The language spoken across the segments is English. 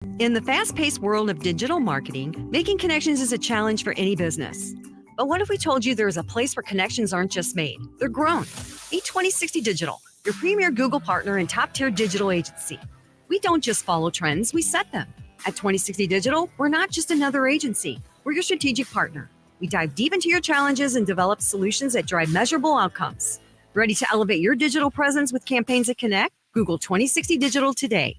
In the fast-paced world of digital marketing, making connections is a challenge for any business. But what if we told you there is a place where connections aren't just made, they're grown? Meet 2060 Digital, your premier Google partner and top-tier digital agency. We don't just follow trends, we set them. At 2060 Digital, we're not just another agency, we're your strategic partner. We dive deep into your challenges and develop solutions that drive measurable outcomes. Ready to elevate your digital presence with campaigns that connect? Google 2060 Digital today.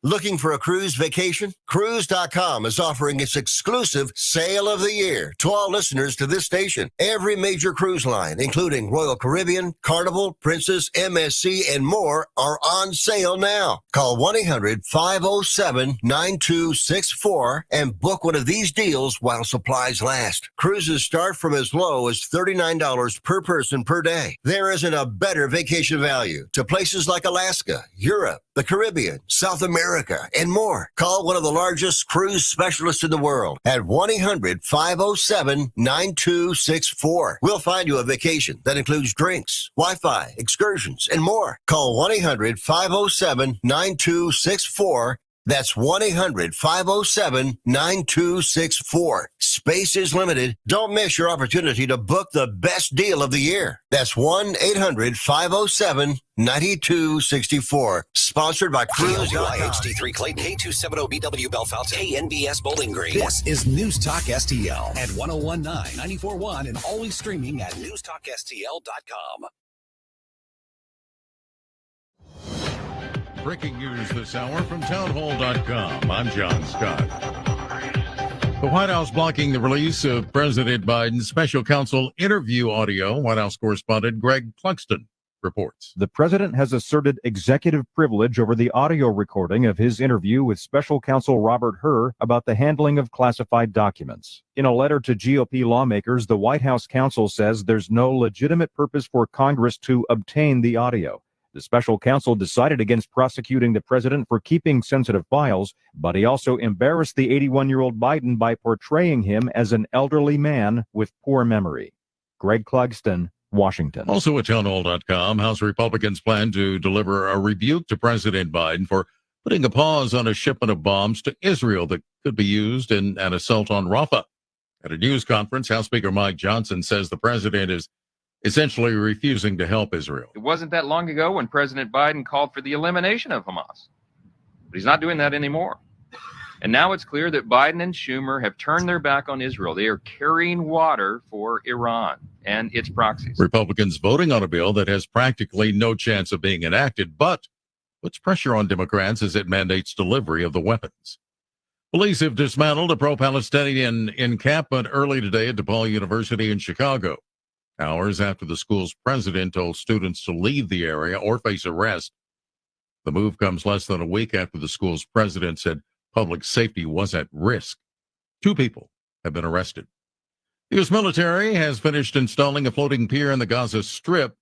Looking for a cruise vacation? Cruise.com is offering its exclusive Sale of the Year to all listeners to this station. Every major cruise line, including Royal Caribbean, Carnival, Princess, MSC, and more, are on sale now. Call 1-800-507-9264 and book one of these deals while supplies last. Cruises start from as low as $39 per person per day. There isn't a better vacation value to places like Alaska, Europe, the Caribbean, South America, and more. Call one of the largest cruise specialists in the world at 1-800-507-9264. We'll find you a vacation that includes drinks, Wi-Fi, excursions, and more. Call 1-800-507-9264. That's 1-800-507-9264. Space is limited. Don't miss your opportunity to book the best deal of the year. That's 1-800-507-9264. Sponsored by Cruise. HD3 Clayton, K270BW Bellefonte, KNBS Bowling Green. This is News Talk STL at 1019, 94.1, and always streaming at newstalkstl.com. Breaking news this hour from townhall.com. I'm John Scott. The White House blocking the release of President Biden's special counsel interview audio. White House correspondent Greg Clugston reports. The president has asserted executive privilege over the audio recording of his interview with special counsel Robert Hur about the handling of classified documents. In a letter to GOP lawmakers, the White House counsel says there's no legitimate purpose for Congress to obtain the audio. The special counsel decided against prosecuting the president for keeping sensitive files, but he also embarrassed the 81-year-old Biden by portraying him as an elderly man with poor memory. Greg Clugston, Washington. Also at townhall.com, House Republicans plan to deliver a rebuke to President Biden for putting a pause on a shipment of bombs to Israel that could be used in an assault on Rafah. At a news conference, House Speaker Mike Johnson says the president is essentially refusing to help Israel. It wasn't that long ago when President Biden called for the elimination of Hamas. But he's not doing that anymore. And now it's clear that Biden and Schumer have turned their back on Israel. They are carrying water for Iran and its proxies. Republicans voting on a bill that has practically no chance of being enacted, but puts pressure on Democrats as it mandates delivery of the weapons. Police have dismantled a pro-Palestinian encampment early today at DePaul University in Chicago, hours after the school's president told students to leave the area or face arrest. The move comes less than a week after the school's president said public safety was at risk. 2 people have been arrested. The U.S. military has finished installing a floating pier in the Gaza Strip.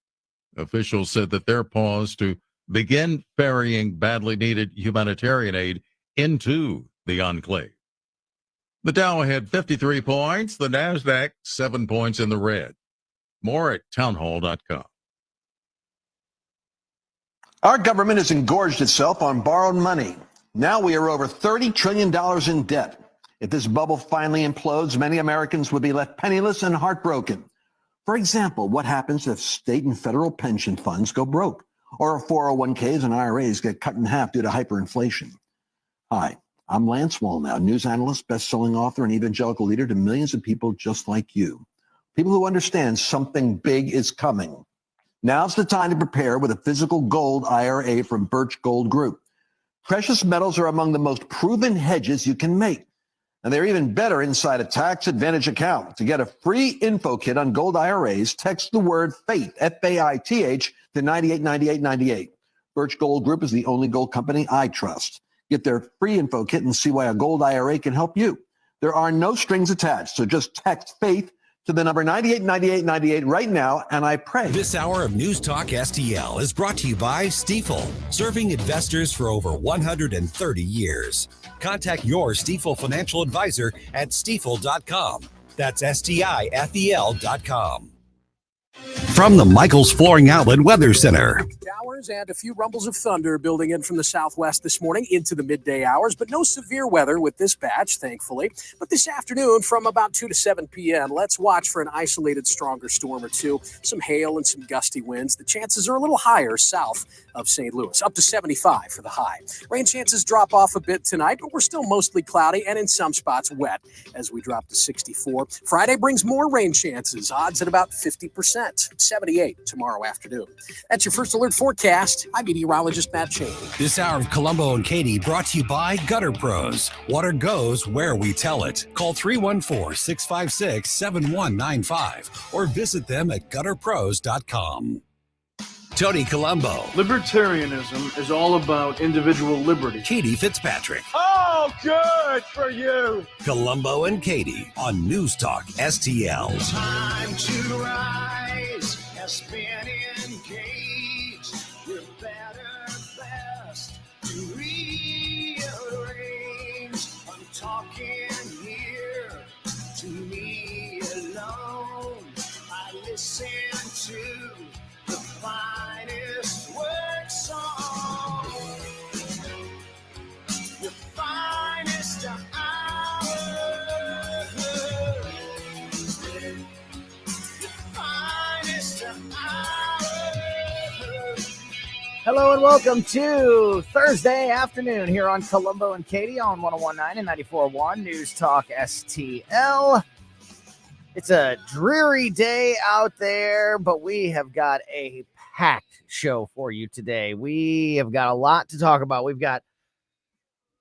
Officials said that their pause to begin ferrying badly needed humanitarian aid into the enclave. The Dow had 53 points, the NASDAQ 7 points in the red. More at townhall.com. Our government has engorged itself on borrowed money. Now we are over $30 trillion in debt. If this bubble finally implodes, many Americans would be left penniless and heartbroken. For example, what happens if state and federal pension funds go broke, or if 401ks and IRAs get cut in half due to hyperinflation? Hi, I'm Lance Wallnow, news analyst, best-selling author, and evangelical leader to millions of people just like you. People who understand something big is coming. Now's the time to prepare with a physical gold IRA from Birch Gold Group. Precious metals are among the most proven hedges you can make. And they're even better inside a tax advantage account. To get a free info kit on gold IRAs, text the word FAITH, F-A-I-T-H, to 989898. Birch Gold Group is the only gold company I trust. Get their free info kit and see why a gold IRA can help you. There are no strings attached, so just text FAITH to the number 989898 right now, and I pray. This hour of News Talk STL is brought to you by Stifel, serving investors for over 130 years. Contact your Stifel financial advisor at stifel.com. That's STIFEL.com. From the Michaels Flooring Outlet Weather Center. showers and a few rumbles of thunder building in from the southwest this morning into the midday hours, but no severe weather with this batch, thankfully. But this afternoon, from about 2 to 7 p.m., let's watch for an isolated stronger storm or two, some hail and some gusty winds. The chances are a little higher south of St. Louis, up to 75 for the high. Rain chances drop off a bit tonight, but we're still mostly cloudy and in some spots wet as we drop to 64. Friday brings more rain chances, odds at about 50%, 78 tomorrow afternoon. That's your First Alert forecast. I'm meteorologist Matt Cheney. This hour of Colombo and Katie brought to you by Gutter Pros. Water goes where we tell it. Call 314-656-7195 or visit them at gutterpros.com. Tony Colombo. Libertarianism is all about individual liberty. Katie Fitzpatrick. Oh, good for you. Colombo and Katie on News Talk STL. Time to rise has been engaged. We're better, best to rearrange. I'm talking here to me alone. I listen to the finest work song, the finest hour, the finest hour. Hello and welcome to Thursday afternoon here on Colombo and Katie on 101.9 and 94.1 News Talk STL. It's a dreary day out there, but we have got a packed show for you today. We have got a lot to talk about. We've got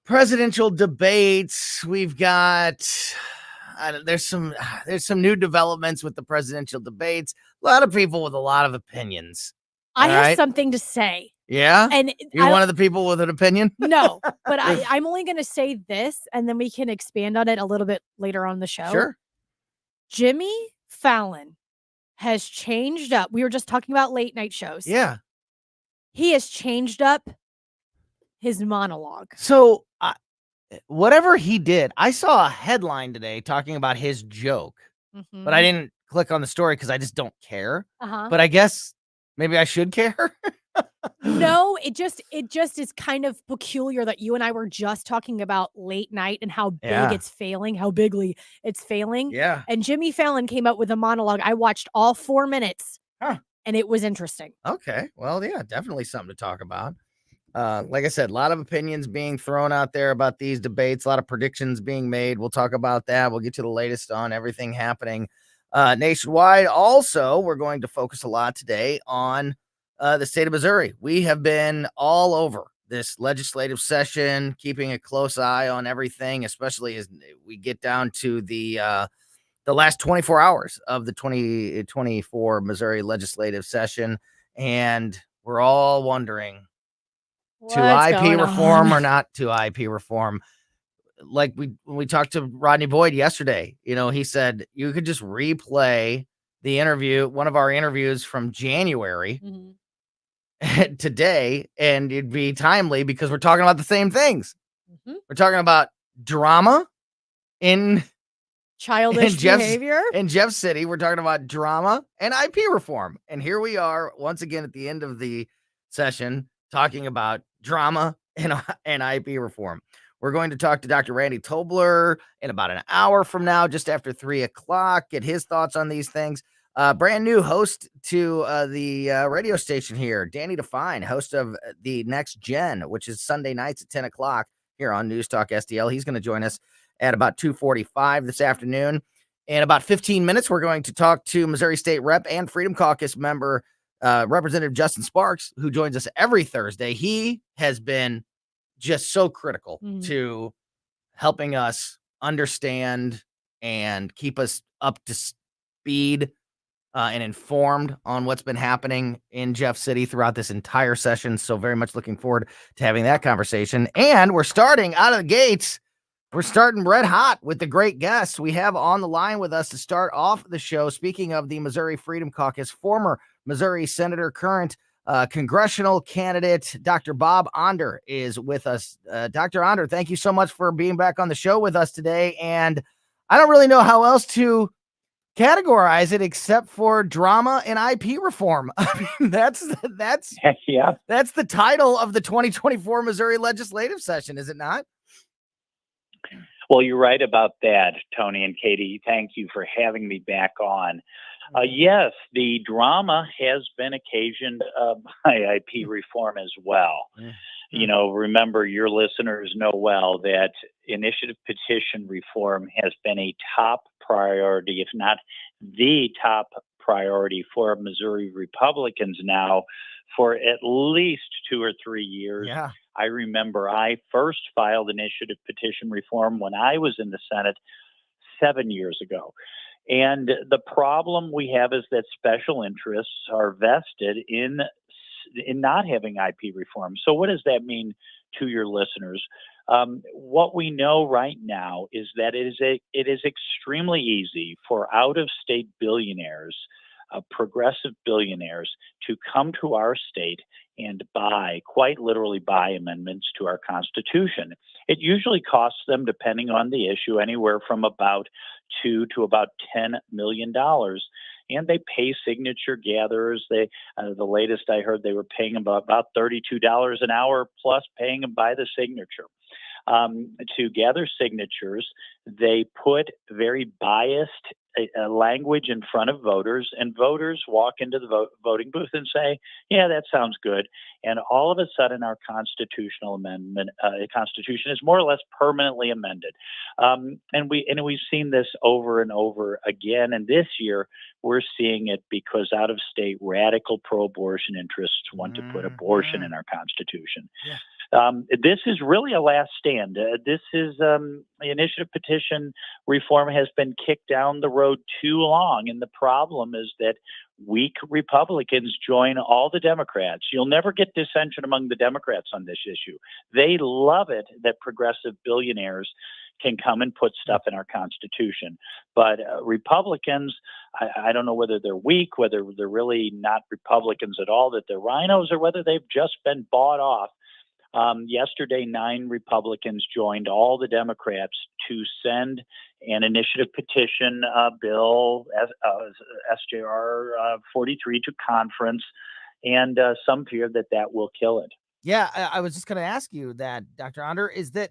presidential debates. We've got there's some new developments with the presidential debates. A lot of people with a lot of opinions. I have something to say. Yeah? And you're one of the people with an opinion? No, but I'm only going to say this, and then we can expand on it a little bit later on the show. Sure. Jimmy Fallon has changed up. We were just talking about late night shows. Yeah. He has changed up his monologue. So whatever he did, I saw a headline today talking about his joke, but I didn't click on the story because I just don't care. But I guess maybe I should care. No, it just is kind of peculiar that you and I were just talking about late night and how big it's failing, how bigly it's failing. Yeah. And Jimmy Fallon came up with a monologue. I watched all 4 minutes, and it was interesting. Okay. Well, yeah, definitely something to talk about. Like I said, a lot of opinions being thrown out there about these debates, a lot of predictions being made. We'll talk about that. We'll get to the latest on everything happening nationwide. Also, we're going to focus a lot today on the state of Missouri. We have been all over this legislative session, keeping a close eye on everything, especially as we get down to the last 24 hours of the 2024 Missouri legislative session. And we're all wondering, to IP reform or not to IP reform. Like when we talked to Rodney Boyd yesterday, he said you could just replay the interview, one of our interviews from January today, and it'd be timely because we're talking about the same things. We're talking about drama in childish behavior in Jeff City. We're talking about drama and IP reform. And here we are once again at the end of the session talking about drama and IP reform. We're going to talk to Dr. Randy Tobler in about an hour from now, just after 3:00, get his thoughts on these things. Brand new host to the radio station here, Danny Define, host of the Next Gen, which is Sunday nights at 10:00 here on News Talk STL. He's going to join us at about 2:45 this afternoon. In about 15 minutes, we're going to talk to Missouri State Rep and Freedom Caucus member, Representative Justin Sparks, who joins us every Thursday. He has been just so critical to helping us understand and keep us up to speed and informed on what's been happening in Jeff City throughout this entire session. So very much looking forward to having that conversation. And we're starting out of the gates. We're starting red hot with the great guests we have on the line with us to start off the show. Speaking of the Missouri Freedom Caucus, former Missouri Senator, current congressional candidate, Dr. Bob Onder is with us. Dr. Onder, thank you so much for being back on the show with us today. And I don't really know how else to categorize it except for drama and IP reform. I mean, that's Yeah. that's the title of the 2024 Missouri legislative session, is it not? Well, you're right about that, Tony and Katie. Thank you for having me back on. Yes, the drama has been occasioned by IP reform as well. You know, remember, your listeners know well that initiative petition reform has been a top priority, if not the top priority for Missouri Republicans now for at least 2 or 3 years. Yeah. I remember I first filed initiative petition reform when I was in the Senate 7 years ago. And the problem we have is that special interests are vested in not having IP reform. So what does that mean to your listeners? What we know right now is that it is extremely easy for out-of-state billionaires, progressive billionaires, to come to our state and quite literally buy amendments to our Constitution. It usually costs them, depending on the issue, anywhere from about $2 to about $10 million. And they pay signature gatherers. The latest I heard, they were paying them about $32 an hour plus paying them by the signature. To gather signatures, they put very biased language in front of voters, and voters walk into the voting booth and say, yeah, that sounds good. And all of a sudden, our constitutional amendment, Constitution is more or less permanently amended. And we've seen this over and over again. And this year, we're seeing it because out-of-state radical pro-abortion interests want to put abortion in our Constitution. Yeah. This is really a last stand. This is the initiative petition reform has been kicked down the road too long. And the problem is that weak Republicans join all the Democrats. You'll never get dissension among the Democrats on this issue. They love it that progressive billionaires can come and put stuff in our Constitution. But Republicans, I don't know whether they're weak, whether they're really not Republicans at all, that they're rhinos, or whether they've just been bought off. Yesterday, 9 Republicans joined all the Democrats to send an initiative petition bill, SJR 43, to conference, and some fear that will kill it. Yeah, I was just going to ask you that, Dr. Onder, is that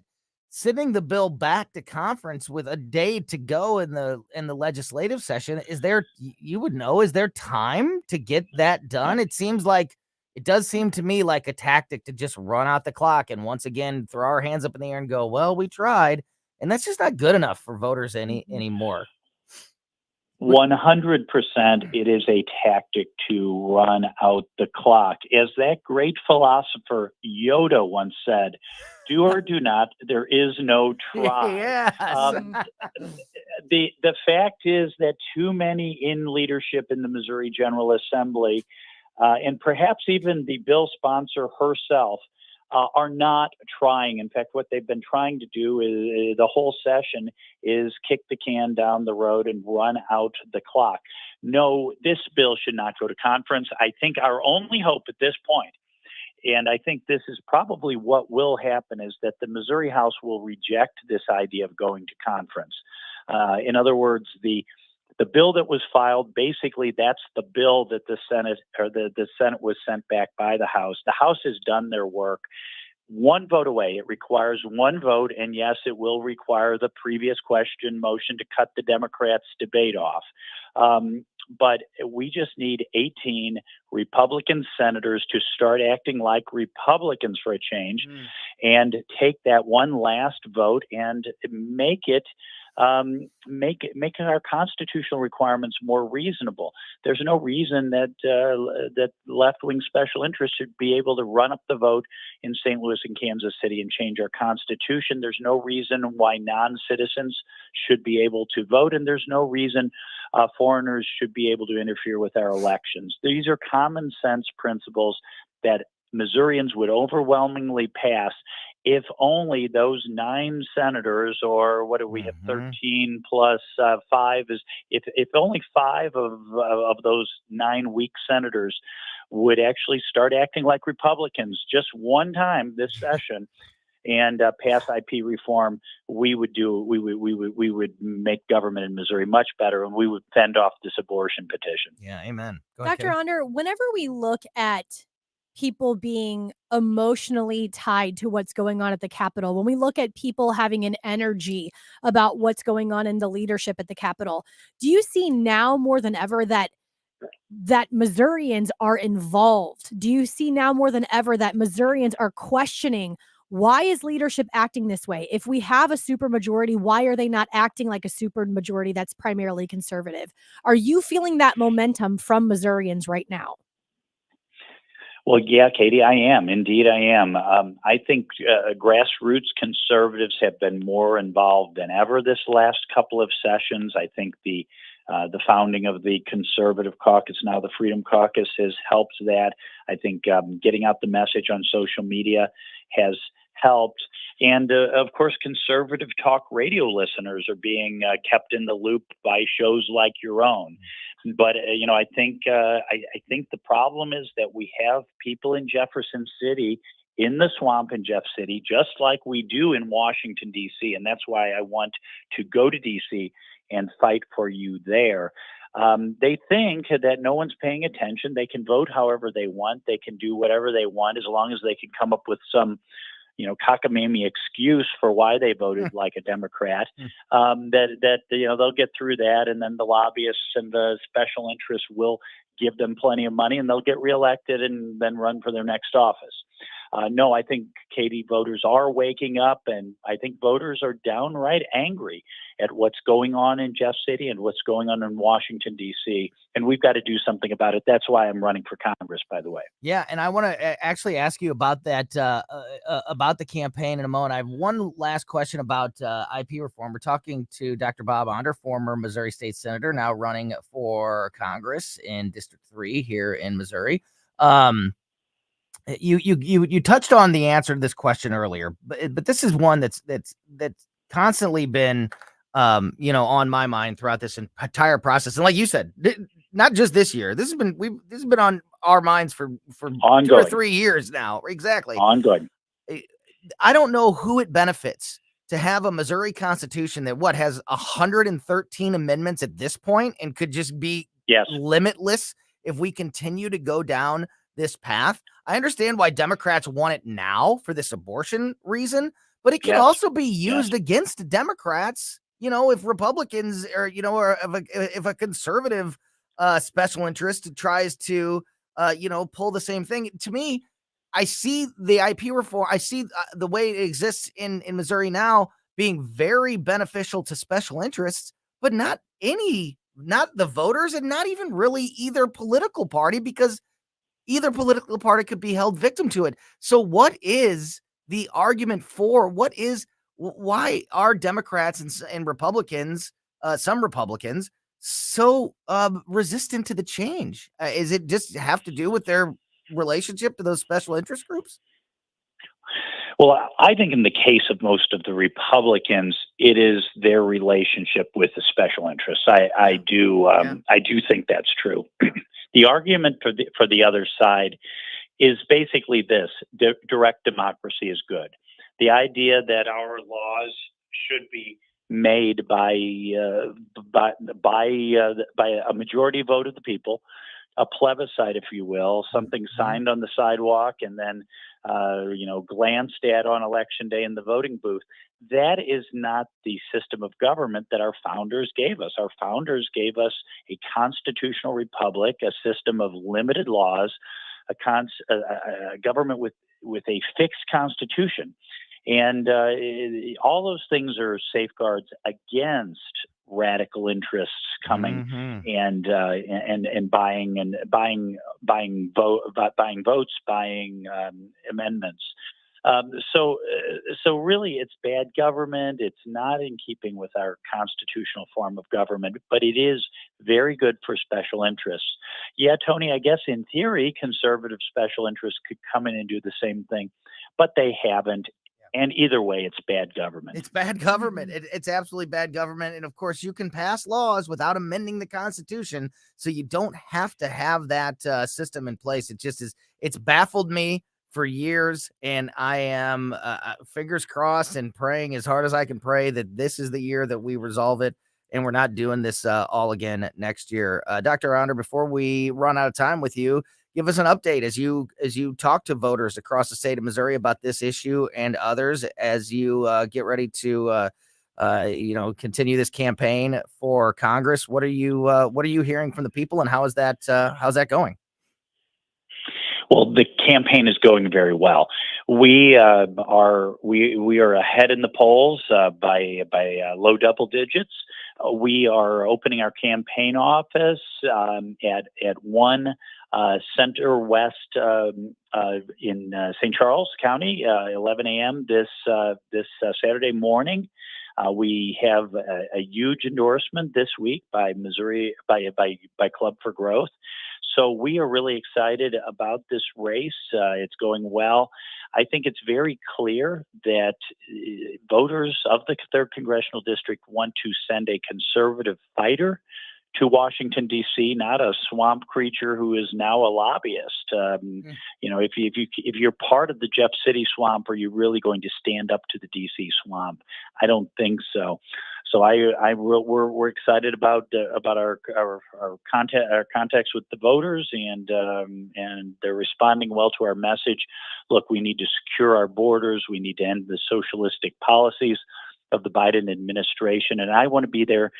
sending the bill back to conference with a day to go in the legislative session, is there time to get that done? It does seem to me like a tactic to just run out the clock and once again throw our hands up in the air and go, well, we tried. And that's just not good enough for voters anymore. 100%, it is a tactic to run out the clock. As that great philosopher Yoda once said, do or do not, there is no try. Yes. The fact is that too many in leadership in the Missouri General Assembly, and perhaps even the bill sponsor herself, are not trying. In fact, what they've been trying to do is the whole session is kick the can down the road and run out the clock. No, this bill should not go to conference. I think our only hope at this point, and I think this is probably what will happen, is that the Missouri House will reject this idea of going to conference. In other words, the bill that was filed, basically that's the bill that the Senate was sent back by the House. The House has done their work. One vote away. It requires one vote, and yes, it will require the previous question motion to cut the Democrats' debate off. But we just need 18 Republican senators to start acting like Republicans for a change and take that one last vote and make our constitutional requirements more reasonable. There's no reason that left-wing special interests should be able to run up the vote in St. Louis and Kansas City and change our Constitution. There's no reason why non-citizens should be able to vote, and there's no reason foreigners should be able to interfere with our elections. These are common sense principles that Missourians would overwhelmingly pass if only those 9 senators, or what do we have, 13 plus 5 is, if only 5 of those 9 weak senators would actually start acting like Republicans just one time this session, and pass IP reform, we would make government in Missouri much better, and we would fend off this abortion petition. Yeah, amen. Go ahead, Dr. Katie. Onder, whenever we look at people being emotionally tied to what's going on at the Capitol, when we look at people having an energy about what's going on in the leadership at the Capitol, do you see now more than ever that Missourians are involved? Do you see now more than ever that Missourians are questioning, why is leadership acting this way? If we have a supermajority, why are they not acting like a supermajority that's primarily conservative? Are you feeling that momentum from Missourians right now? Well, yeah, Katie, I am. Indeed, I am. I think grassroots conservatives have been more involved than ever this last couple of sessions. I think the founding of the Conservative Caucus, now the Freedom Caucus, has helped that. I think getting out the message on social media has helped. And of course, conservative talk radio listeners are being kept in the loop by shows like your own. But I think the problem is that we have people in Jefferson City, in the swamp in Jeff City, just like we do in Washington, D.C. And that's why I want to go to D.C. and fight for you there. They think that no one's paying attention. They can vote however they want. They can do whatever they want as long as they can come up with some cockamamie excuse for why they voted like a Democrat, they'll get through that, and then the lobbyists and the special interests will give them plenty of money, and they'll get reelected and then run for their next office. No, I think, Katie, voters are waking up, and I think voters are downright angry at what's going on in Jeff City and what's going on in Washington, D.C., and we've got to do something about it. That's why I'm running for Congress, by the way. Yeah, and I want to actually ask you about that, about the campaign in a moment. I have one last question about IP reform. We're talking to Dr. Bob Onder, former Missouri State Senator, now running for Congress in District 3 here in Missouri. You touched on the answer to this question earlier, but this is one that's constantly been on my mind throughout this entire process. And like you said, not just this year. This has been on our minds for ongoing. 2 or 3 years now. Exactly. Ongoing. I don't know who it benefits to have a Missouri Constitution that has 113 amendments at this point and could just be limitless if we continue to go down this path. I understand why Democrats want it now for this abortion reason, but it can also be used against Democrats. If Republicans or if a conservative special interest tries to pull the same thing. To me, I see the IP reform. I see the way it exists in Missouri now being very beneficial to special interests, but not the voters, and not even really either political party, because either political party could be held victim to it. So what is the argument for? Why are Democrats and Republicans, some Republicans, so resistant to the change? Is it just have to do with their relationship to those special interest groups? Well, I think in the case of most of the Republicans, it is their relationship with the special interests. I do think that's true. The argument for the other side is basically this: direct democracy is good. The idea that our laws should be made by a majority vote of the people, a plebiscite, if you will, something signed on the sidewalk and then glanced at on election day in the voting booth. That is not the system of government that our founders gave us. Our founders gave us a constitutional republic, a system of limited laws, a government with a fixed constitution. And all those things are safeguards against radical interests coming and buying votes, buying amendments. So really, it's bad government. It's not in keeping with our constitutional form of government, but it is very good for special interests. Yeah, Tony, I guess in theory, conservative special interests could come in and do the same thing, but they haven't. And either way, it's bad government. It's bad government. It's absolutely bad government. And of course, you can pass laws without amending the Constitution, so you don't have to have that system in place. It just is. It's baffled me for years, and I am fingers crossed and praying as hard as I can pray that this is the year that we resolve it and we're not doing this all again next year. Dr. Onder, before we run out of time with you, give us an update as you talk to voters across the state of Missouri about this issue and others as you get ready to continue this campaign for Congress. What are you hearing from the people, and how's that going? Well, the campaign is going very well. We are ahead in the polls by low double digits. We are opening our campaign office at 1 Center West in St. Charles County, 11 a.m. this Saturday morning. We have a huge endorsement this week by Missouri by Club for Growth. So we are really excited about this race. It's going well. I think it's very clear that voters of the 3rd Congressional District want to send a conservative fighter to Washington, D.C., not a swamp creature who is now a lobbyist. If you're part of the Jeff City swamp, are you really going to stand up to the D.C. swamp? I don't think so. So we're excited about our contacts with the voters, and they're responding well to our message. Look, we need to secure our borders. We need to end the socialistic policies of the Biden administration, and I want to be there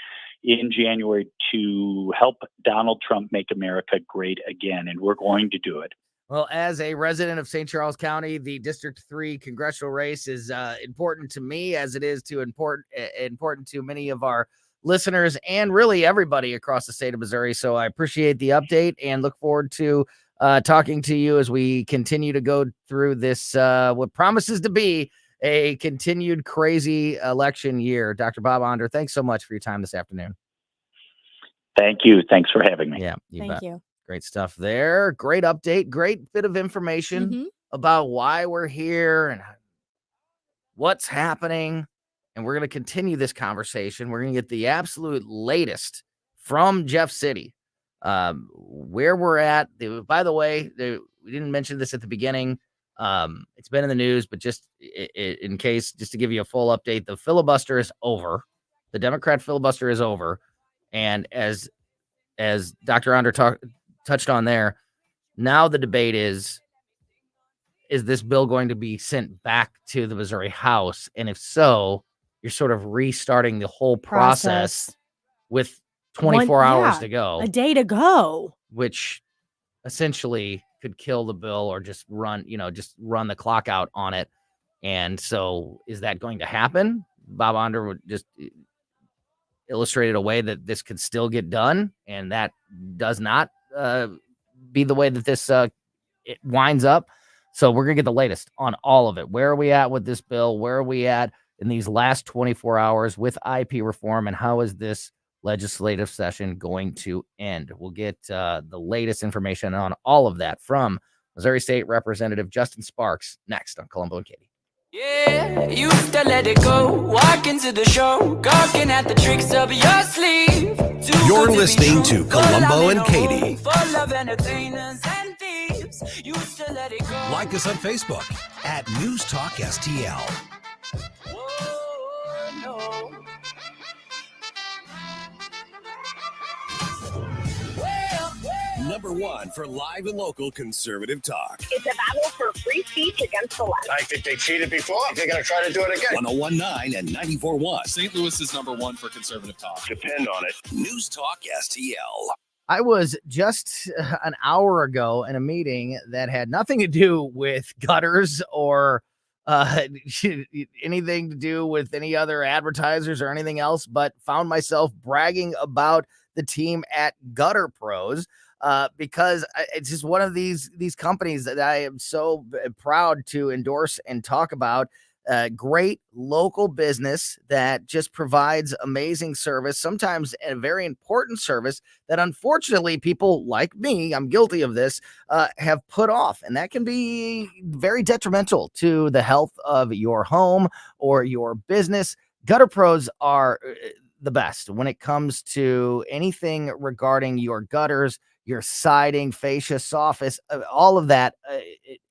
in January to help Donald Trump make America great again, and we're going to do it. Well, as a resident of St. Charles County, the District 3 congressional race is important to me, as it is important to many of our listeners and really everybody across the state of Missouri. So I appreciate the update and look forward to talking to you as we continue to go through this, what promises to be a continued crazy election year. Dr. Bob Onder, thanks so much for your time this afternoon. Thank you. Thanks for having me. Yeah, Thank you. Great stuff there. Great update. Great bit of information about why we're here and what's happening. And we're going to continue this conversation. We're going to get the absolute latest from Jeff City, where we're at. By the way, we didn't mention this at the beginning. It's been in the news, but just in case, just to give you a full update, the filibuster is over. The Democrat filibuster is over. And as Dr. Onder touched on there, now the debate is this bill going to be sent back to the Missouri House? And if so, you're sort of restarting the whole process with 24 hours to go. A day to go. Which essentially could kill the bill or just run the clock out on it. And so is that going to happen? Bob Onder would just illustrated a way that this could still get done, and that does not be the way that this it winds up. So we're going to get the latest on all of it. Where are we at with this bill? Where are we at in these last 24 hours with IP reform, and how is this legislative session going to end? We'll get the latest information on all of that from Missouri State Representative Justin Sparks next on Colombo and Katie. Yeah, used to let it go, walk into the show, gawking at the tricks up your sleeve. You're listening to Colombo and Katie. Full of entertainers and thieves. Used to let it go. Like us on Facebook at News Talk STL. Whoa, no. Number one for live and local conservative talk. It's a battle for free speech against the left. I think they cheated before. They're going to try to do it again. 101.9 and 94.1. St. Louis is number one for conservative talk. Depend on it. News Talk STL. I was just an hour ago in a meeting that had nothing to do with gutters or anything to do with any other advertisers or anything else, but found myself bragging about the team at Gutter Pros. Because it's just one of these companies that I am so proud to endorse and talk about. Great local business that just provides amazing service, sometimes a very important service that unfortunately people like me, I'm guilty of this, have put off. And that can be very detrimental to the health of your home or your business. Gutter Pros are the best when it comes to anything regarding your gutters, your siding, fascia, soffits, all of that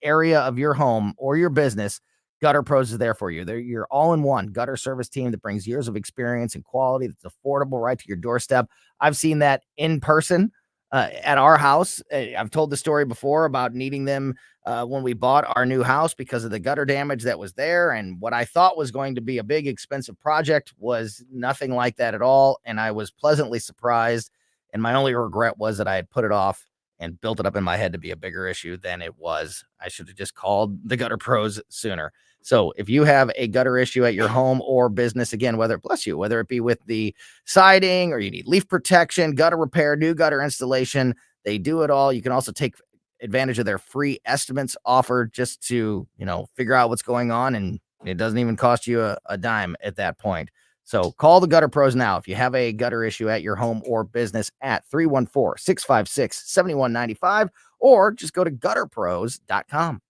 area of your home or your business. Gutter Pros is there for you. They're your all-in-one gutter service team that brings years of experience and quality that's affordable right to your doorstep. I've seen that in person at our house. I've told the story before about needing them when we bought our new house because of the gutter damage that was there. And what I thought was going to be a big, expensive project was nothing like that at all. And I was pleasantly surprised. And my only regret was that I had put it off and built it up in my head to be a bigger issue than it was. I should have just called the Gutter Pros sooner. So if you have a gutter issue at your home or business, again, whether it be with the siding or you need leaf protection, gutter repair, new gutter installation, they do it all. You can also take advantage of their free estimates offered just to, figure out what's going on. And it doesn't even cost you a dime at that point. So call the Gutter Pros now if you have a gutter issue at your home or business at 314-656-7195 or just go to gutterpros.com.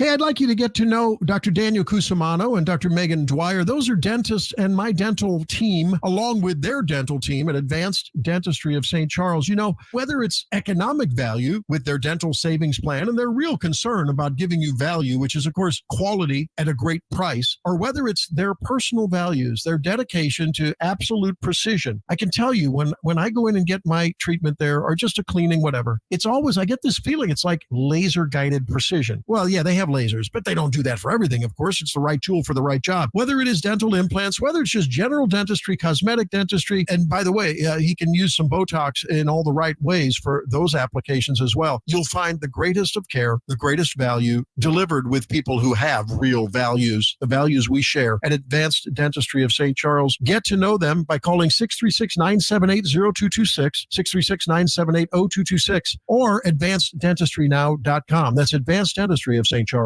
Hey, I'd like you to get to know Dr. Daniel Cusimano and Dr. Megan Dwyer. Those are dentists and my dental team, along with their dental team at Advanced Dentistry of St. Charles. Whether it's economic value with their dental savings plan and their real concern about giving you value, which is, of course, quality at a great price, or whether it's their personal values, their dedication to absolute precision. I can tell you when I go in and get my treatment there or just a cleaning, whatever, it's always, I get this feeling it's like laser guided precision. Well, yeah, they have lasers, but they don't do that for everything. Of course, it's the right tool for the right job. Whether it is dental implants, whether it's just general dentistry, cosmetic dentistry, and by the way, he can use some Botox in all the right ways for those applications as well. You'll find the greatest of care, the greatest value delivered with people who have real values, the values we share at Advanced Dentistry of St. Charles. Get to know them by calling 636-978-0226, 636-978-0226, or advanceddentistrynow.com. That's Advanced Dentistry of St. Charles.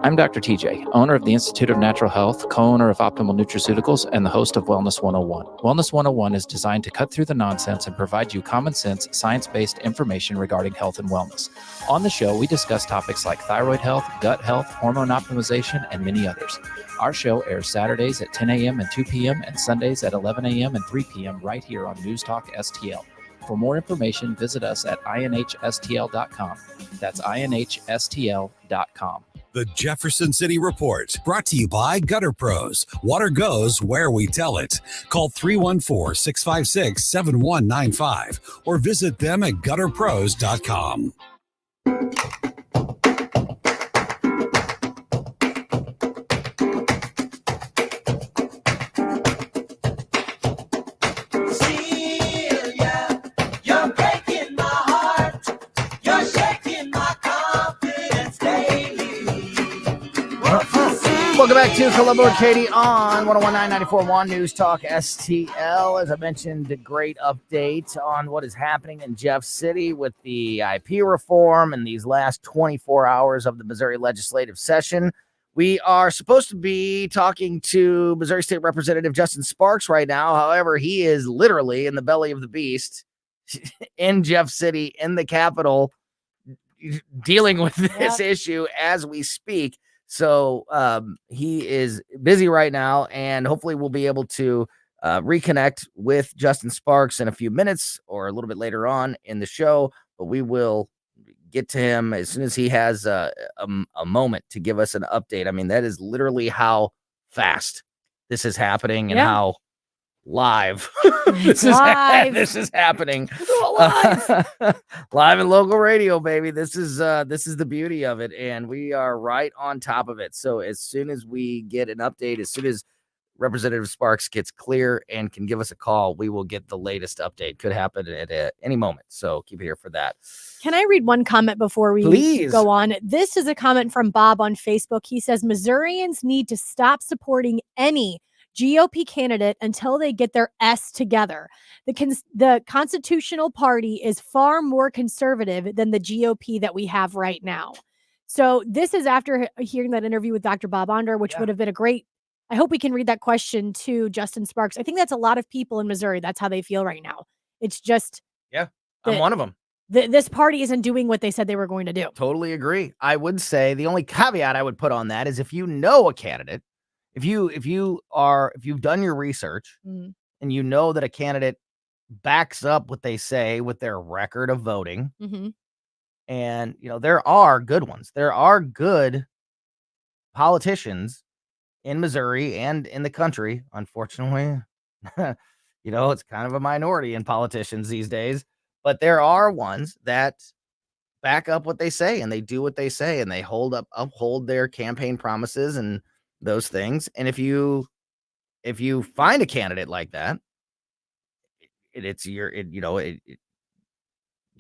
I'm Dr. TJ, owner of the Institute of Natural Health, co-owner of Optimal Nutraceuticals, and the host of Wellness 101. Wellness 101 is designed to cut through the nonsense and provide you common sense, science-based information regarding health and wellness. On the show, we discuss topics like thyroid health, gut health, hormone optimization, and many others. Our show airs Saturdays at 10 a.m. and 2 p.m. and Sundays at 11 a.m. and 3 p.m. right here on News Talk STL. For more information, visit us at inhstl.com. That's inhstl.com. The Jefferson City Report, brought to you by Gutter Pros. Water goes where we tell it. Call 314-656-7195 or visit them at gutterpros.com. Welcome back to Colombo Katie on 101.9 News Talk STL. As I mentioned, a great update on what is happening in Jeff City with the IP reform and these last 24 hours of the Missouri legislative session. We are supposed to be talking to Missouri State Representative Justin Sparks right now. However, he is literally in the belly of the beast in Jeff City, in the Capitol, dealing with this issue as we speak. So he is busy right now, and hopefully we'll be able to reconnect with Justin Sparks in a few minutes or a little bit later on in the show. But we will get to him as soon as he has a moment to give us an update. I mean, that is literally how fast this is happening and how live this is happening. Live and local radio, baby. This is the beauty of it, and we are right on top of it. So as soon as we get an update, as soon as Representative Sparks gets clear and can give us a call, we will get the latest update. Could happen at any moment, so keep it here for that. Can I read one comment before we go on? This is a comment from Bob on Facebook. He says Missourians need to stop supporting any GOP candidate until they get their S together. The Constitutional Party is far more conservative than the GOP that we have right now. So this is after hearing that interview with Dr. Bob Onder, which would have been a great, I hope we can read that question to Justin Sparks. I think that's a lot of people in Missouri. That's how they feel right now. It's just. Yeah, I'm one of them. This party isn't doing what they said they were going to do. Totally agree. I would say the only caveat I would put on that is if you know a candidate, if you've done your research and you know that a candidate backs up what they say with their record of voting. Mm-hmm. And, there are good ones. There are good politicians in Missouri and in the country. Unfortunately, it's kind of a minority in politicians these days, but there are ones that back up what they say and they do what they say and they uphold their campaign promises and those things. And if you find a candidate like that,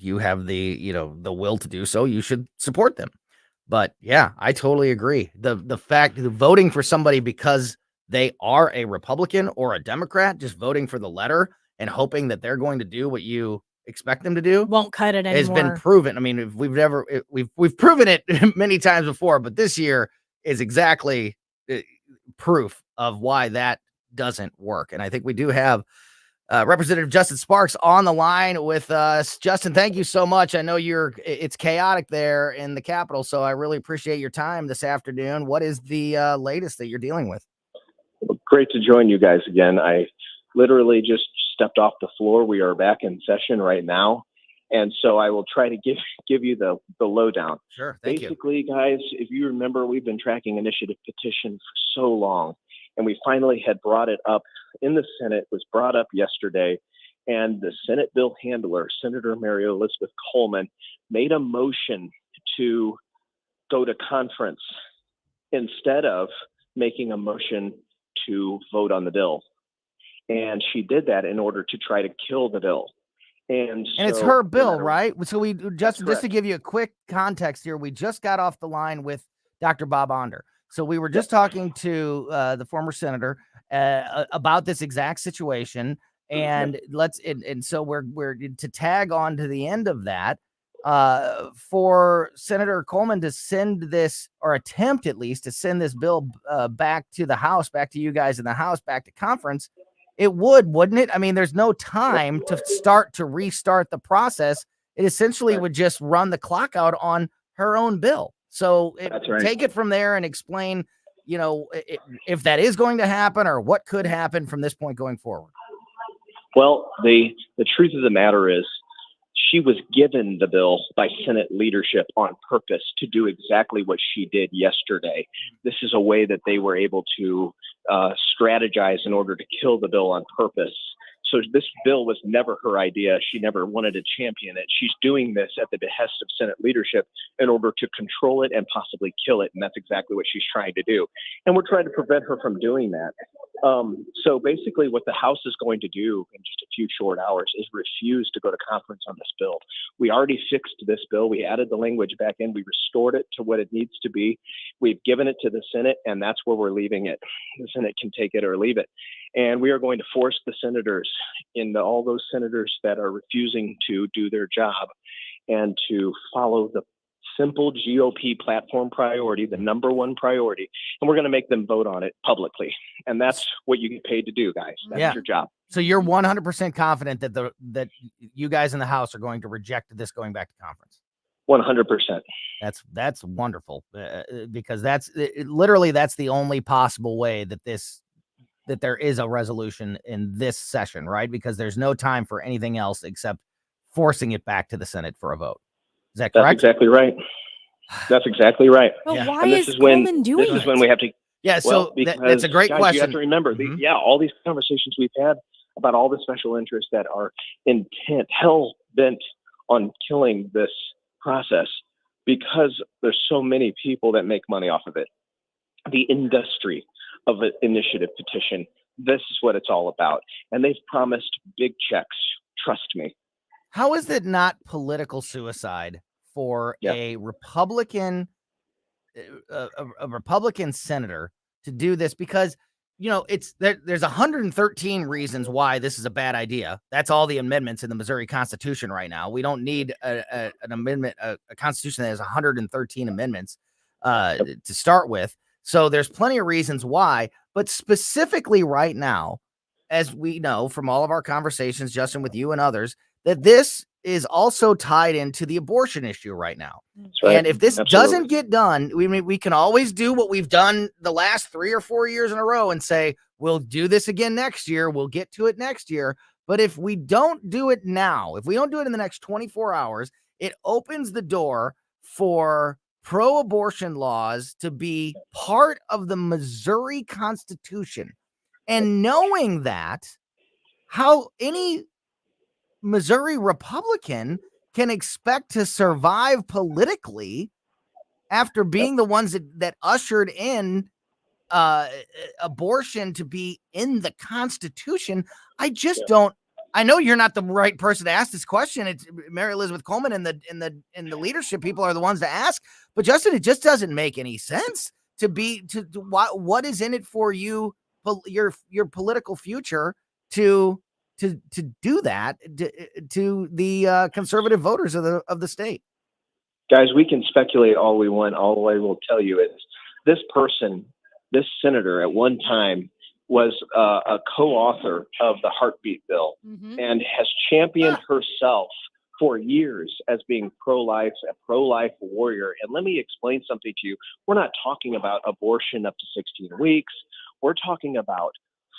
you have the will to do so, you should support them. But yeah, I totally agree. The fact that voting for somebody because they are a Republican or a Democrat, just voting for the letter and hoping that they're going to do what you expect them to do won't cut it anymore. Has been proven. I mean, we've proven it many times before, but this year is exactly proof of why that doesn't work. And I think we do have Representative Justin Sparks on the line with us. Justin, thank you so much. I know it's chaotic there in the Capitol, so I really appreciate your time this afternoon. What is the latest that you're dealing with? Great to join you guys again. I literally just stepped off the floor. We are back in session right now. And so I will try to give you the lowdown. Sure. Thank Basically, guys, if you remember, we've been tracking initiative petition for so long. And we finally had brought it up in the Senate, was brought up yesterday, and the Senate bill handler, Senator Mary Elizabeth Coleman, made a motion to go to conference instead of making a motion to vote on the bill. And she did that in order to try to kill the bill. And it's her bill, right? So just to give you a quick context here, we just got off the line with Dr. Bob Onder. So we were just talking to the former senator about this exact situation, and so we're to tag on to the end of that for Senator Coleman to send this, or attempt at least to send this bill back to the House, back to you guys in the House, back to conference. It wouldn't it? I mean, there's no time to restart the process. It essentially would just run the clock out on her own bill. So take it from there and explain, if that is going to happen or what could happen from this point going forward. Well, the truth of the matter is she was given the bill by Senate leadership on purpose to do exactly what she did yesterday. This is a way that they were able to strategize in order to kill the bill on purpose. So this bill was never her idea. She never wanted to champion it. She's doing this at the behest of Senate leadership in order to control it and possibly kill it. And that's exactly what she's trying to do. And we're trying to prevent her from doing that. So basically what the House is going to do in just a few short hours is refuse to go to conference on this bill. We already fixed this bill. We added the language back in. We restored it to what it needs to be. We've given it to the Senate, and that's where we're leaving it. The Senate can take it or leave it. And we are going to force the senators, all those senators that are refusing to do their job and to follow the simple GOP platform priority, the number one priority, and we're going to make them vote on it publicly. And that's what you get paid to do, guys. That's your job. So you're 100% confident that you guys in the House are going to reject this going back to conference? 100%. That's wonderful, because that's the only possible way that there is a resolution in this session, right? Because there's no time for anything else except forcing it back to the Senate for a vote. Is that correct? That's exactly right. That's exactly right. But why is Coleman doing this? This is when we have to. Yeah, so that's a great question. You have to remember, all these conversations we've had about all the special interests that are hell bent on killing this process because there's so many people that make money off of it. The industry of an initiative petition. This is what it's all about. And they've promised big checks. Trust me. How is it not political suicide for a Republican, a Republican senator to do this? Because, there's 113 reasons why this is a bad idea. That's all the amendments in the Missouri Constitution right now. We don't need an amendment, a constitution that has 113 amendments to start with. So there's plenty of reasons why, but specifically right now, as we know from all of our conversations, Justin, with you and others, that this is also tied into the abortion issue right now. right. And if this Absolutely. doesn't get done, we can always do what we've done the last 3 or 4 years in a row and say, we'll do this again next year. We'll get to it next year. But if we don't do it now, if we don't do it in the next 24 hours, it opens the door for pro-abortion laws to be part of the Missouri Constitution. And knowing that, how any Missouri Republican can expect to survive politically after being the ones that ushered in abortion to be in the Constitution. I just don't. I know you're not the right person to ask this question. It's Mary Elizabeth Coleman and the leadership people are the ones to ask. But Justin, it just doesn't make any sense to what is in it for you, your political future to do that to the conservative voters of the state. Guys, we can speculate all we want. All I will tell you is this person, this senator at one time was a co-author of the heartbeat bill and has championed herself for years as being pro-life, a pro-life warrior. And let me explain something to you. We're not talking about abortion up to 16 weeks. We're talking about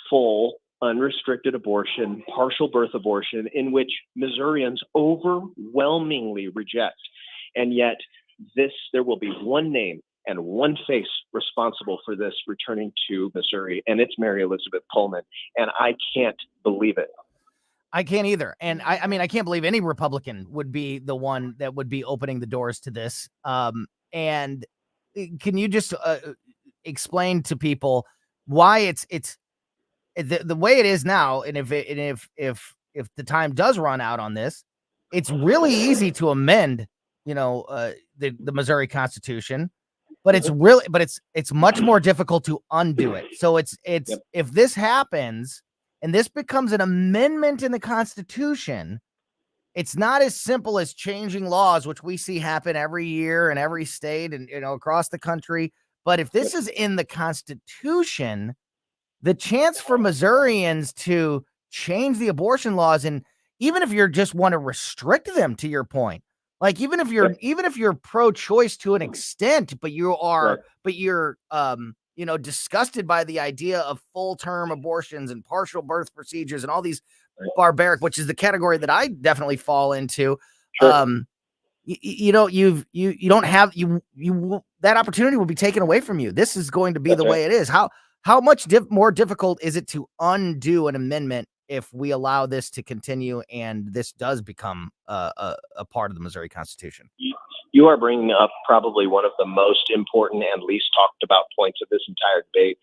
full unrestricted abortion, partial birth abortion, in which Missourians overwhelmingly reject. And yet there will be one name and one face responsible for this returning to Missouri, and it's Mary Elizabeth Coleman. And I can't believe it. I can't either. And I mean, I can't believe any Republican would be the one that would be opening the doors to this. And can you just explain to people why it's the way it is now? And if the time does run out on this, it's really easy to amend, the Missouri Constitution, but it's much more difficult to undo it. So it's if this happens and this becomes an amendment in the Constitution, it's not as simple as changing laws, which we see happen every year in every state and across the country. But if this is in the Constitution, the chance for Missourians to change the abortion laws, and even if you just want to restrict them, to your point, like even if you're pro-choice to an extent, but you're disgusted by the idea of full-term abortions and partial birth procedures and all these barbaric, which is the category that I definitely fall into. Sure. That opportunity will be taken away from you. This is going to be the way it is. How much more difficult is it to undo an amendment if we allow this to continue and this does become a part of the Missouri Constitution? You are bringing up probably one of the most important and least talked about points of this entire debate,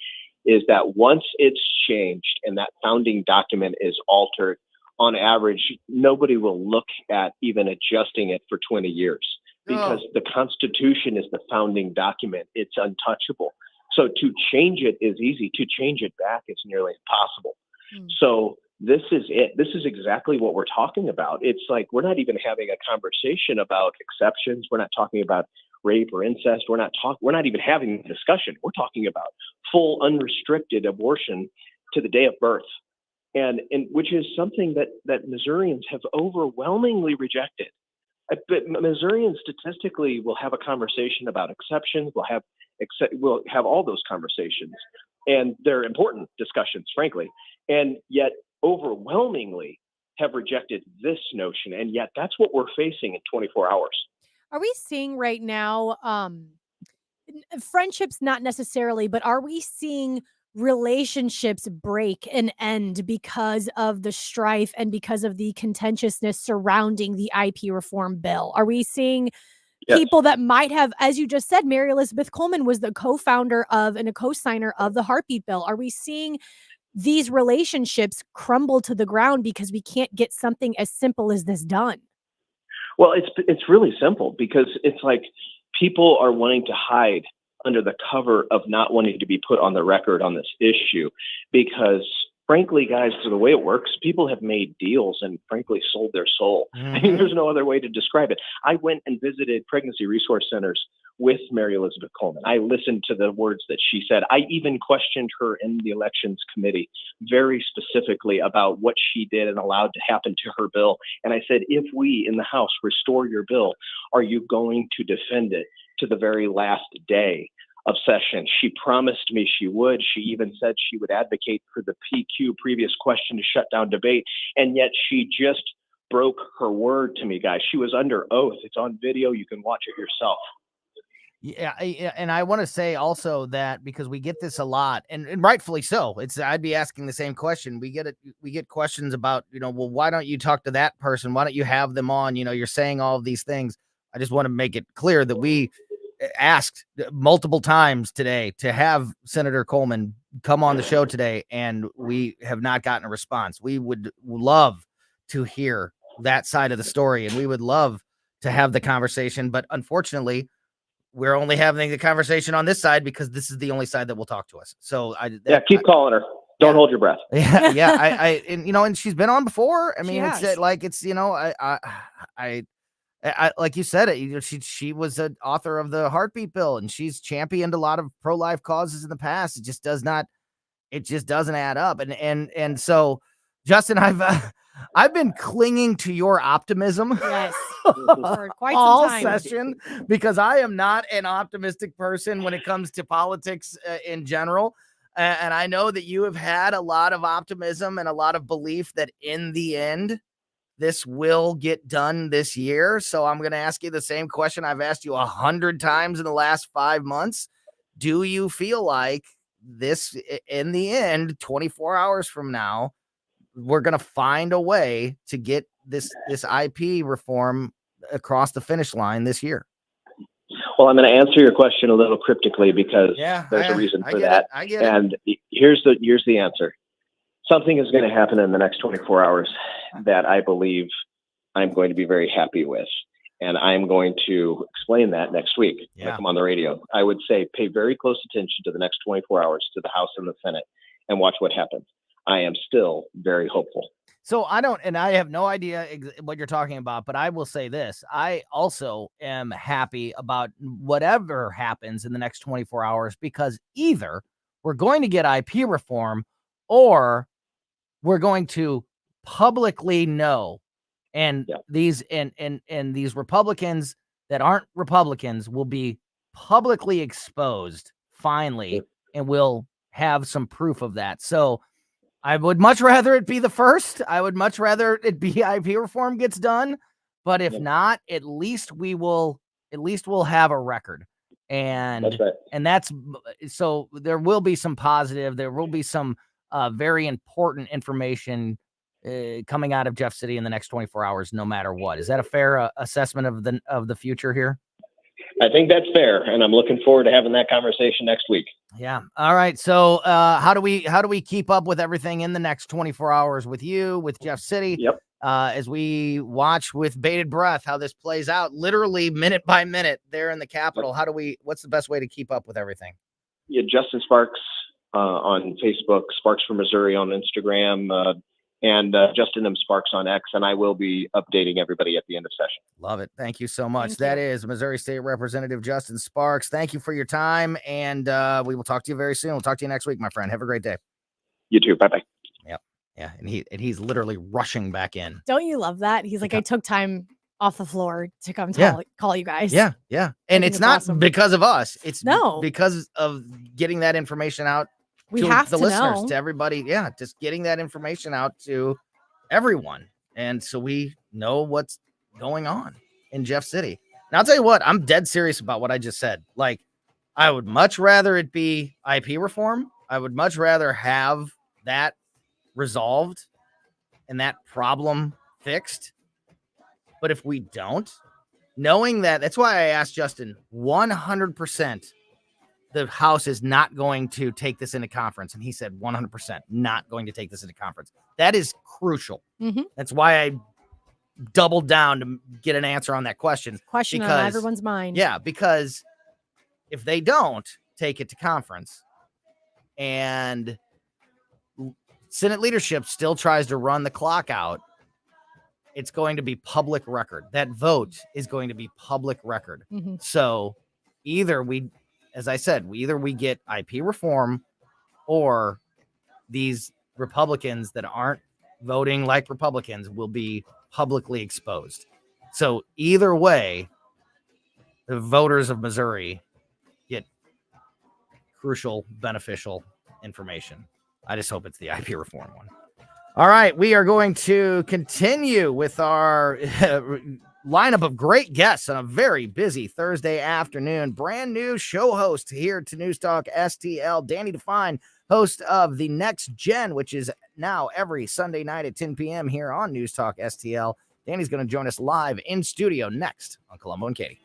is that once it's changed and that founding document is altered, on average, nobody will look at even adjusting it for 20 years because the Constitution is the founding document. It's untouchable. So to change it is easy. To change it back is nearly impossible. So this is it. This is exactly what we're talking about. It's like we're not even having a conversation about exceptions. We're not talking about rape or incest. We're not even having a discussion. We're talking about full unrestricted abortion to the day of birth, and which is something that Missourians have overwhelmingly rejected. But Missourians statistically will have a conversation about exceptions. We'll have all those conversations, and they're important discussions, frankly. And yet, overwhelmingly, have rejected this notion, and yet that's what we're facing in 24 hours. Are we seeing right now, friendships, not necessarily, but are we seeing relationships break and end because of the strife and because of the contentiousness surrounding the IP reform bill? Are we seeing people that might have, as you just said, Mary Elizabeth Coleman was the co-founder of and a co-signer of the heartbeat bill. Are we seeing these relationships crumble to the ground because we can't get something as simple as this done? Well, it's really simple, because it's like people are wanting to hide under the cover of not wanting to be put on the record on this issue, because frankly, guys, the way it works, people have made deals and frankly sold their soul. I mean, there's no other way to describe it. I went and visited pregnancy resource centers with Mary Elizabeth Coleman. I listened to the words that she said. I even questioned her in the elections committee very specifically about what she did and allowed to happen to her bill. And I said, if we in the House restore your bill, are you going to defend it to the very last day of session? She promised me she would. She even said she would advocate for the PQ, previous question, to shut down debate. And yet she just broke her word to me, guys. She was under oath. It's on video. You can watch it yourself. Yeah, and I want to say also that because we get this a lot, and rightfully so. I'd be asking the same question. We get questions about, well, why don't you talk to that person? Why don't you have them on? You're saying all of these things. I just want to make it clear that we asked multiple times today to have Senator Coleman come on the show today, and we have not gotten a response. We would love to hear that side of the story, and we would love to have the conversation, but unfortunately, we're only having the conversation on this side because this is the only side that will talk to us. So keep calling her. Don't hold your breath. Yeah. And she's been on before. I mean, it's like you said it, she was an author of the heartbeat bill, and she's championed a lot of pro-life causes in the past. It just doesn't add up. And so, Justin, I've been clinging to your optimism. Yes. For quite some time. Session, because I am not an optimistic person when it comes to politics in general. And I know that you have had a lot of optimism and a lot of belief that in the end, this will get done this year. So I'm going to ask you the same question I've asked you 100 times in the last 5 months. Do you feel like this, in the end, 24 hours from now, we're going to find a way to get this IP reform across the finish line this year? Well, I'm going to answer your question a little cryptically because there's a reason for that. I get it. And here's the answer. Something is going to happen in the next 24 hours that I believe I'm going to be very happy with. And I'm going to explain that next week when I come on the radio. I would say pay very close attention to the next 24 hours to the House and the Senate and watch what happens. I am still very hopeful. So I have no idea what you're talking about, but I will say this. I also am happy about whatever happens in the next 24 hours, because either we're going to get IP reform or we're going to publicly know. And these these Republicans that aren't Republicans will be publicly exposed finally, and we'll have some proof of that. So I would much rather it be the first. I would much rather it be IP reform gets done. But if not, at least we'll have a record. And that's right. And that's so there will be some positive. There will be some very important information coming out of Jeff City in the next 24 hours, no matter what. Is that a fair assessment of the future here? I think that's fair, and I'm looking forward to having that conversation next week. Yeah. All right. So how do we keep up with everything in the next 24 hours with you, with Jeff City? Yep. As we watch with bated breath how this plays out, literally minute by minute there in the Capitol. What's the best way to keep up with everything? Yeah, Justin Sparks on Facebook, Sparks from Missouri on Instagram, and Justin M. Sparks on X, and I will be updating everybody at the end of session. Love it. Thank you so much. That is Missouri State Representative Justin Sparks. Thank you for your time, and we will talk to you very soon. We'll talk to you next week, my friend. Have a great day. You too. Bye-bye. Yep. Yeah, and he's literally rushing back in. Don't you love that? He's like, I took time off the floor to come call you guys. Yeah, yeah. And it's not awesome. Because of us. It's No. because of getting that information out. We to have the to listeners, know. to everybody. Yeah, just getting that information out to everyone. And so we know what's going on in Jeff City. And I'll tell you what, I'm dead serious about what I just said. Like, I would much rather it be IP reform. I would much rather have that resolved and that problem fixed. But if we don't, knowing that's why I asked Justin, 100%. The House is not going to take this into conference. And he said 100% not going to take this into conference. That is crucial. Mm-hmm. That's why I doubled down to get an answer on that question. Question on everyone's mind. Yeah, because if they don't take it to conference and Senate leadership still tries to run the clock out, it's going to be public record. That vote is going to be public record. Mm-hmm. So either we, as I said, we get IP reform, or these Republicans that aren't voting like Republicans will be publicly exposed. So either way, the voters of Missouri get crucial, beneficial information. I just hope it's the IP reform one. All right, we are going to continue with our lineup of great guests on a very busy Thursday afternoon. Brand new show host here to News Talk STL, Danny Define, host of The Next Gen, which is now every Sunday night at 10 p.m. here on News Talk STL. Danny's going to join us live in studio next on Colombo and Katie.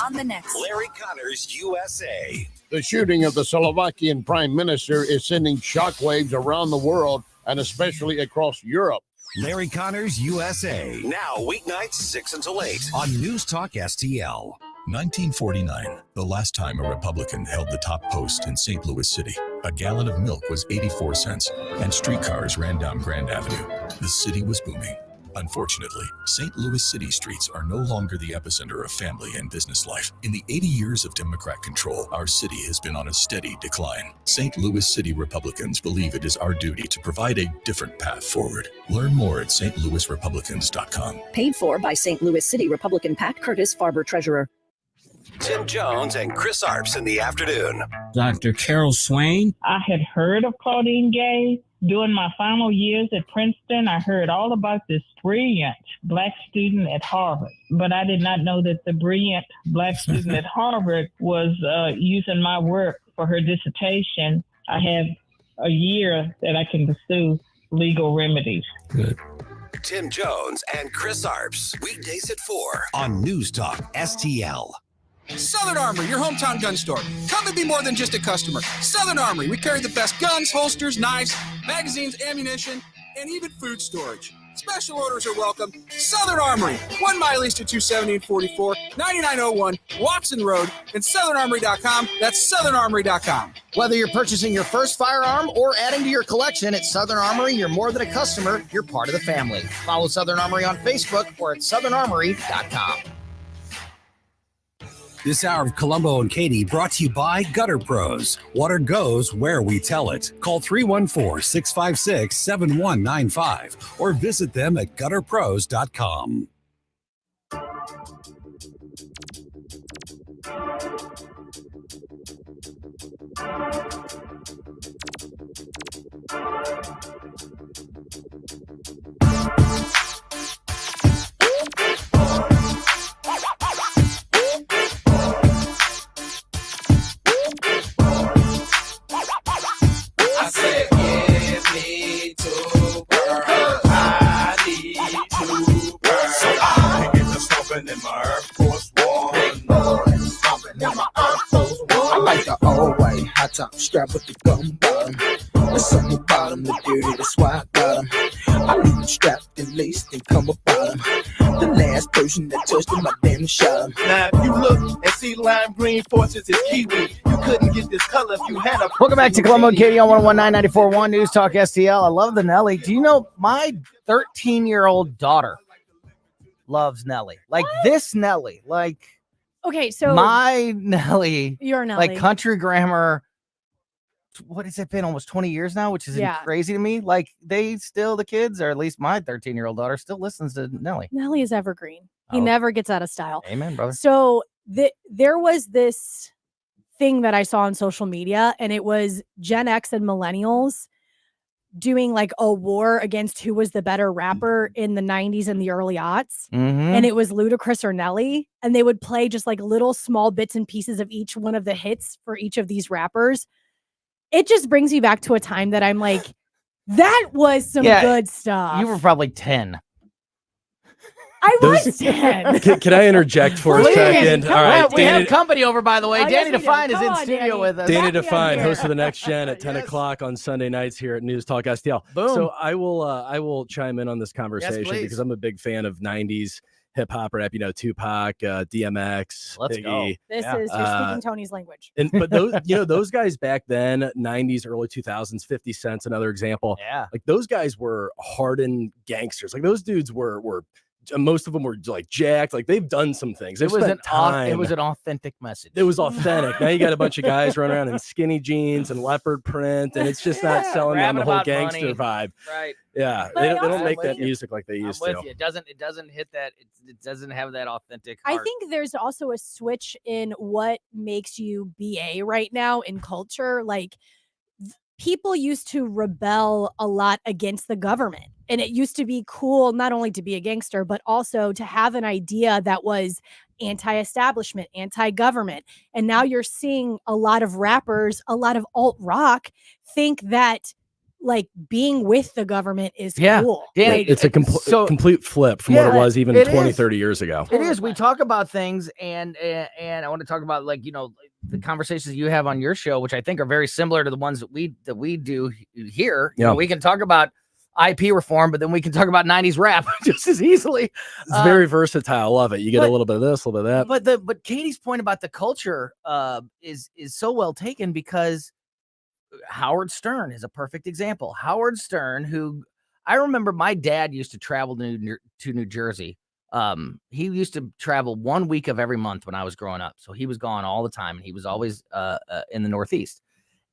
On the next Larry Connors, USA. The shooting of the Slovakian prime minister is sending shockwaves around the world and especially across Europe. Larry Connors, USA. Now, weeknights 6 until 8 on News Talk STL. 1949, the last time a Republican held the top post in St. Louis City. A gallon of milk was 84 cents, and streetcars ran down Grand Avenue. The city was booming. Unfortunately, St. Louis City streets are no longer the epicenter of family and business life. In the 80 years of Democrat control, our city has been on a steady decline. St. Louis City Republicans believe it is our duty to provide a different path forward. Learn more at stlouisrepublicans.com. paid for by St. Louis City Republican Pat Curtis, Farber Treasurer. Tim Jones and Chris Arps in the afternoon. Dr. Carol Swain. I had heard of Claudine Gay. During my final years at Princeton, I heard all about this brilliant Black student at Harvard, but I did not know that the brilliant Black student at Harvard was using my work for her dissertation. I have a year that I can pursue legal remedies. Good. Tim Jones and Chris Arps, weekdays at 4 on News Talk STL. Southern Armory, your hometown gun store. Come and be more than just a customer. Southern Armory, we carry the best guns, holsters, knives, magazines, ammunition, and even food storage. Special orders are welcome. Southern Armory, 1 mile east of 270 and 44, 9901 Watson Road, and southernarmory.com. That's southernarmory.com. Whether you're purchasing your first firearm or adding to your collection at Southern Armory, you're more than a customer, you're part of the family. Follow Southern Armory on Facebook or at southernarmory.com. This hour of Colombo and Katie brought to you by Gutter Pros. Water goes where we tell it. Call 314-656-7195 or visit them at gutterpros.com. I said, give me 2 pearls. I need 2 pearls. So I can get to stomping in my Air Force One. Stomping in my Air Force One. I like the old white high top strap with the gum bottom. The sunny bottom, the dirty, that's why I got 'em. I leave them strapped and laced and come up bottom. The last person that touched him, I damn shot him. Now, if you look and see lime green forces is kiwi, you couldn't get this color if you had a. Welcome back to Colombo and Katie on 101.994.1 News Talk STL. I love the Nelly. Do you know my 13-year-old daughter loves Nelly? Like this Nelly. Like, okay, so my Nelly. Your Nelly. Like country grammar. What has it been? Almost 20 years now, which is crazy to me. Like they still, the kids, or at least my 13-year-old daughter, still listens to Nelly. Nelly is evergreen. He never gets out of style. Amen, brother. So there was this thing that I saw on social media, and it was Gen X and millennials doing like a war against who was the better rapper in the 90s and the early aughts. And it was Ludacris or Nelly. And they would play just like little small bits and pieces of each one of the hits for each of these rappers. It just brings me back to a time that I'm like, that was some good stuff. You were probably 10. I was 10. Can I interject for a second? All right, we have company over, by the way. Danny Define is in studio with us. Danny Define, host of The Next Gen at 10 o'clock on Sunday nights here at News Talk STL. Boom. So I will chime in on this conversation because I'm a big fan of 90s hip hop rap, Tupac, DMX, Let's go. Biggie. This is you're speaking Tony's language. But those, those guys back then, 90s, early 2000s, 50 Cent's another example. Yeah. Like those guys were hardened gangsters. Like those dudes were most of them were like jacked. Like they've done some things. They've spent time. It was an authentic message. It was authentic. Now you got a bunch of guys running around in skinny jeans and leopard print, and it's just not selling on the whole gangster vibe. Right. Yeah, they don't make that music like they used to. I'm with you. It doesn't hit that. It doesn't have that authentic I heart. think there's also a switch in what makes you BA right now in culture. Like people used to rebel a lot against the government. And it used to be cool not only to be a gangster, but also to have an idea that was anti-establishment, anti-government. And now you're seeing a lot of rappers, a lot of alt rock think that like being with the government is cool. Danny, it's a complete flip from what it was even 20, 30 years ago. It is. We talk about things and I want to talk about the conversations you have on your show, which I think are very similar to the ones that we do here. Yeah. We can talk about IP reform, but then we can talk about 90s rap just as easily. It's very versatile. Love it. You get a little bit of this, a little bit of that. But Katie's point about the culture is so well taken, because Howard Stern is a perfect example. Howard Stern, who I remember my dad used to travel to New Jersey. He used to travel 1 week of every month when I was growing up. So he was gone all the time, and he was always in the Northeast.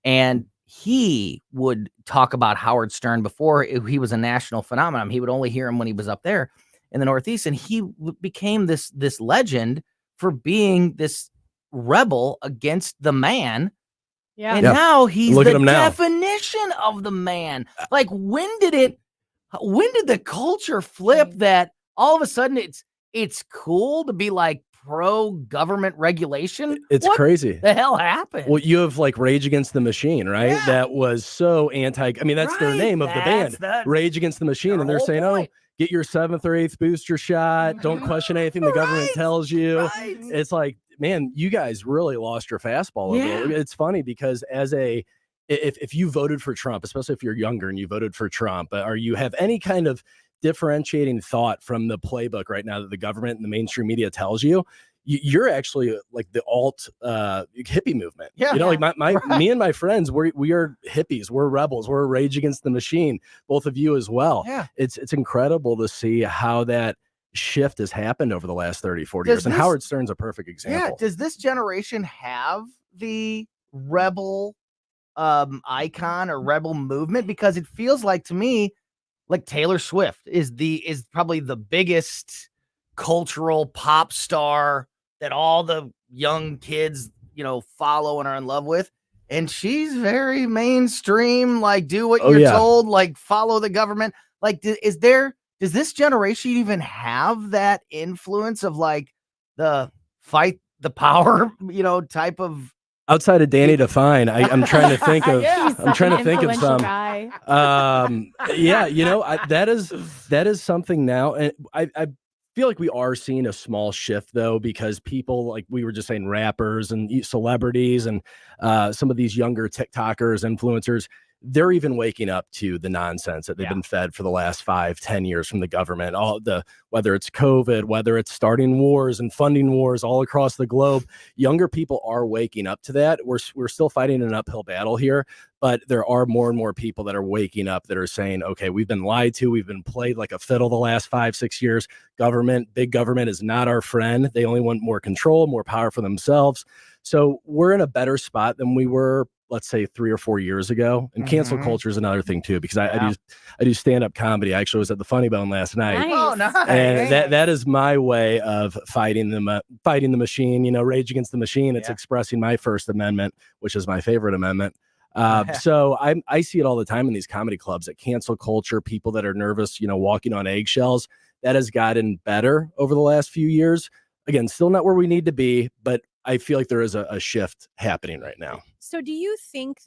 And he would talk about Howard Stern before he was a national phenomenon. He would only hear him when he was up there in the Northeast. And he became this legend for being this rebel against the man. Yeah. And now he's Look the at him now. definition of the man. Like, when did the culture flip that all of a sudden it's cool to be like pro-government regulation? It's What crazy. the hell happened? Well, you have like Rage Against the Machine, right? Yeah. That was so anti. I mean, that's their name of the band, Rage Against the Machine, and they're whole saying, point. "Oh, get your 7th or 8th booster shot. Don't question anything the government tells you." It's like, man, you guys really lost your fastball. Yeah. It's funny because if you voted for Trump, especially if you're younger and you voted for Trump, or you have any kind of differentiating thought from the playbook right now that the government and the mainstream media tells you, you're actually like the alt hippie movement. Yeah. Like me and my friends, we are hippies. We're rebels. We're Rage Against the Machine. Both of you as well. Yeah. It's incredible to see how that shift has happened over the last 30, 40 years. And Howard Stern's a perfect example. Yeah. Does this generation have the rebel icon or rebel movement? Because it feels like to me, like Taylor Swift is probably the biggest cultural pop star that all the young kids, follow and are in love with. And she's very mainstream, like do what you're told, like follow the government. Like, does this generation even have that influence of like the fight the power, type of? Outside of Danny Define, I'm trying to think of. I'm trying to think of some. Guy. That is something now, and I feel like we are seeing a small shift though, because people, like we were just saying, rappers and celebrities and some of these younger TikTokers, influencers, they're even waking up to the nonsense that they've been fed for the last 5-10 years from the government. Whether it's COVID, whether it's starting wars and funding wars all across the globe, younger people are waking up to that. We're still fighting an uphill battle here, but there are more and more people that are waking up that are saying, okay, we've been lied to. We've been played like a fiddle the last 5-6 years. Big government is not our friend. They only want more control, more power for themselves. So we're in a better spot than we were, let's say 3 or 4 years ago. And cancel culture is another thing too, because I do stand-up comedy. I actually was at the Funny Bone last night. Nice. Oh, nice. And that is my way of fighting the machine, Rage Against the Machine. It's expressing my First Amendment, which is my favorite amendment. So I see it all the time in these comedy clubs, at cancel culture, people that are nervous, walking on eggshells. That has gotten better over the last few years. Again, still not where we need to be, but I feel like there is a shift happening right now. So do you think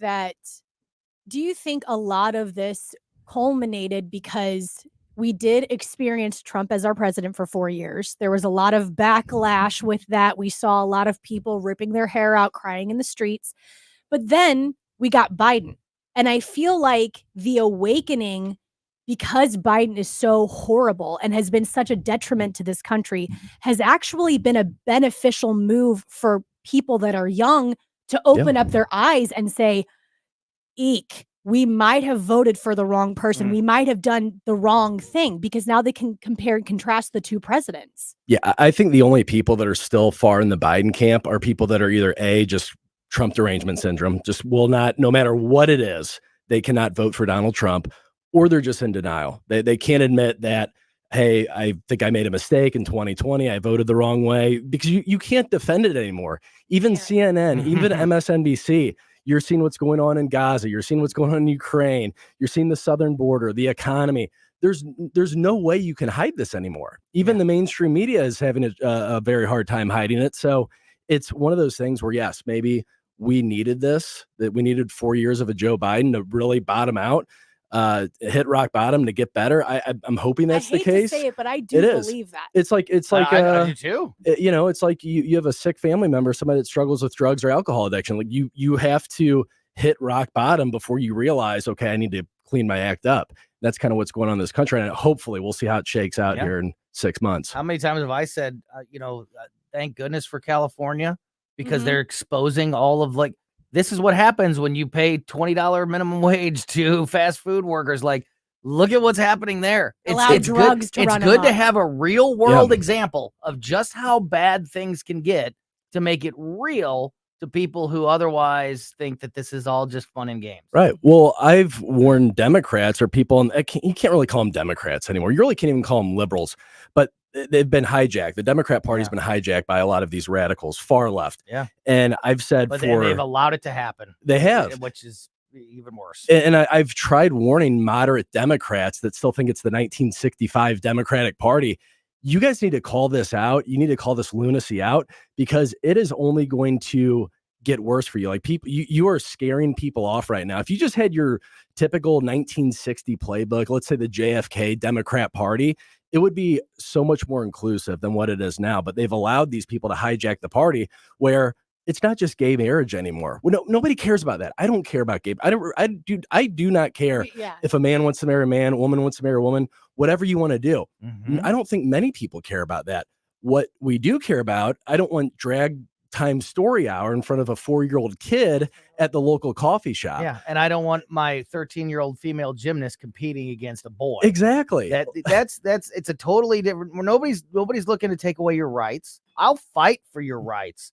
a lot of this culminated because we did experience Trump as our president for 4 years? There was a lot of backlash with that. We saw a lot of people ripping their hair out, crying in the streets. But then we got Biden. And I feel like the awakening because Biden is so horrible and has been such a detriment to this country, has actually been a beneficial move for people that are young to open up their eyes and say, eek, we might have voted for the wrong person. We might have done the wrong thing, because now they can compare and contrast the two presidents. Yeah, I think the only people that are still far in the Biden camp are people that are either just Trump derangement syndrome, just will not, no matter what it is, they cannot vote for Donald Trump, or they're just in denial. They can't admit that, hey, I think I made a mistake in 2020. I voted the wrong way, because you can't defend it anymore. Even CNN, even MSNBC, you're seeing what's going on in Gaza. You're seeing what's going on in Ukraine. You're seeing the southern border, the economy. There's no way you can hide this anymore. Even the mainstream media is having a very hard time hiding it. So it's one of those things where, yes, maybe we needed this, that we needed 4 years of a Joe Biden to really bottom out, hit rock bottom to get better. I'm hoping that's the case. To say it, but I do believe that. I do too. It's like you have a sick family member, somebody that struggles with drugs or alcohol addiction. Like you have to hit rock bottom before you realize, okay, I need to clean my act up. That's kind of what's going on in this country, and hopefully we'll see how it shakes out here in 6 months. How many times have I said, thank goodness for California, because they're exposing all of, like, this is what happens when you pay $20 minimum wage to fast food workers. Like, look at what's happening there. Allow drugs to run It's good to amok. have a real world example of just how bad things can get, to make it real to people who otherwise think that this is all just fun and games. Right. Well, I've warned Democrats, or people, and you can't really call them Democrats anymore. You really can't even call them liberals, but they've been hijacked. The Democrat Party's been hijacked by a lot of these radicals, far left. Yeah. And I've said, but they've allowed it to happen. They have. Which is even worse. And I've tried warning moderate Democrats that still think it's the 1965 Democratic Party. You guys need to call this out. You need to call this lunacy out, because it is only going to get worse for you. Like, people, you are scaring people off right now. If you just had your typical 1960 playbook, let's say the JFK Democrat Party, it would be so much more inclusive than what it is now. But they've allowed these people to hijack the party, where it's not just gay marriage anymore. Well, nobody cares about that. I don't care about gay. I do not care if a man wants to marry a man, a woman wants to marry a woman, whatever you want to do. I don't think many people care about that. What we do care about, I don't want drag time story hour in front of a 4-year-old kid at the local coffee shop. Yeah, and I don't want my 13-year-old female gymnast competing against a boy. Exactly. That's it's a totally different. Nobody's looking to take away your rights. I'll fight for your rights.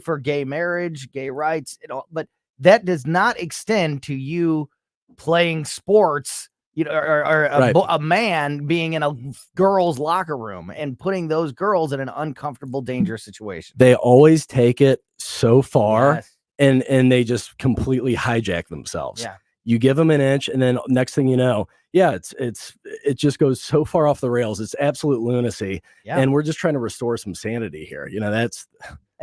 For gay marriage, gay rights, but that does not extend to you playing sports, or a man being in a girl's locker room and putting those girls in an uncomfortable, dangerous situation. They always take it so far, and they just completely hijack themselves. Yeah. You give them an inch, and then next thing you know, it just goes so far off the rails. It's absolute lunacy. Yeah. And we're just trying to restore some sanity here.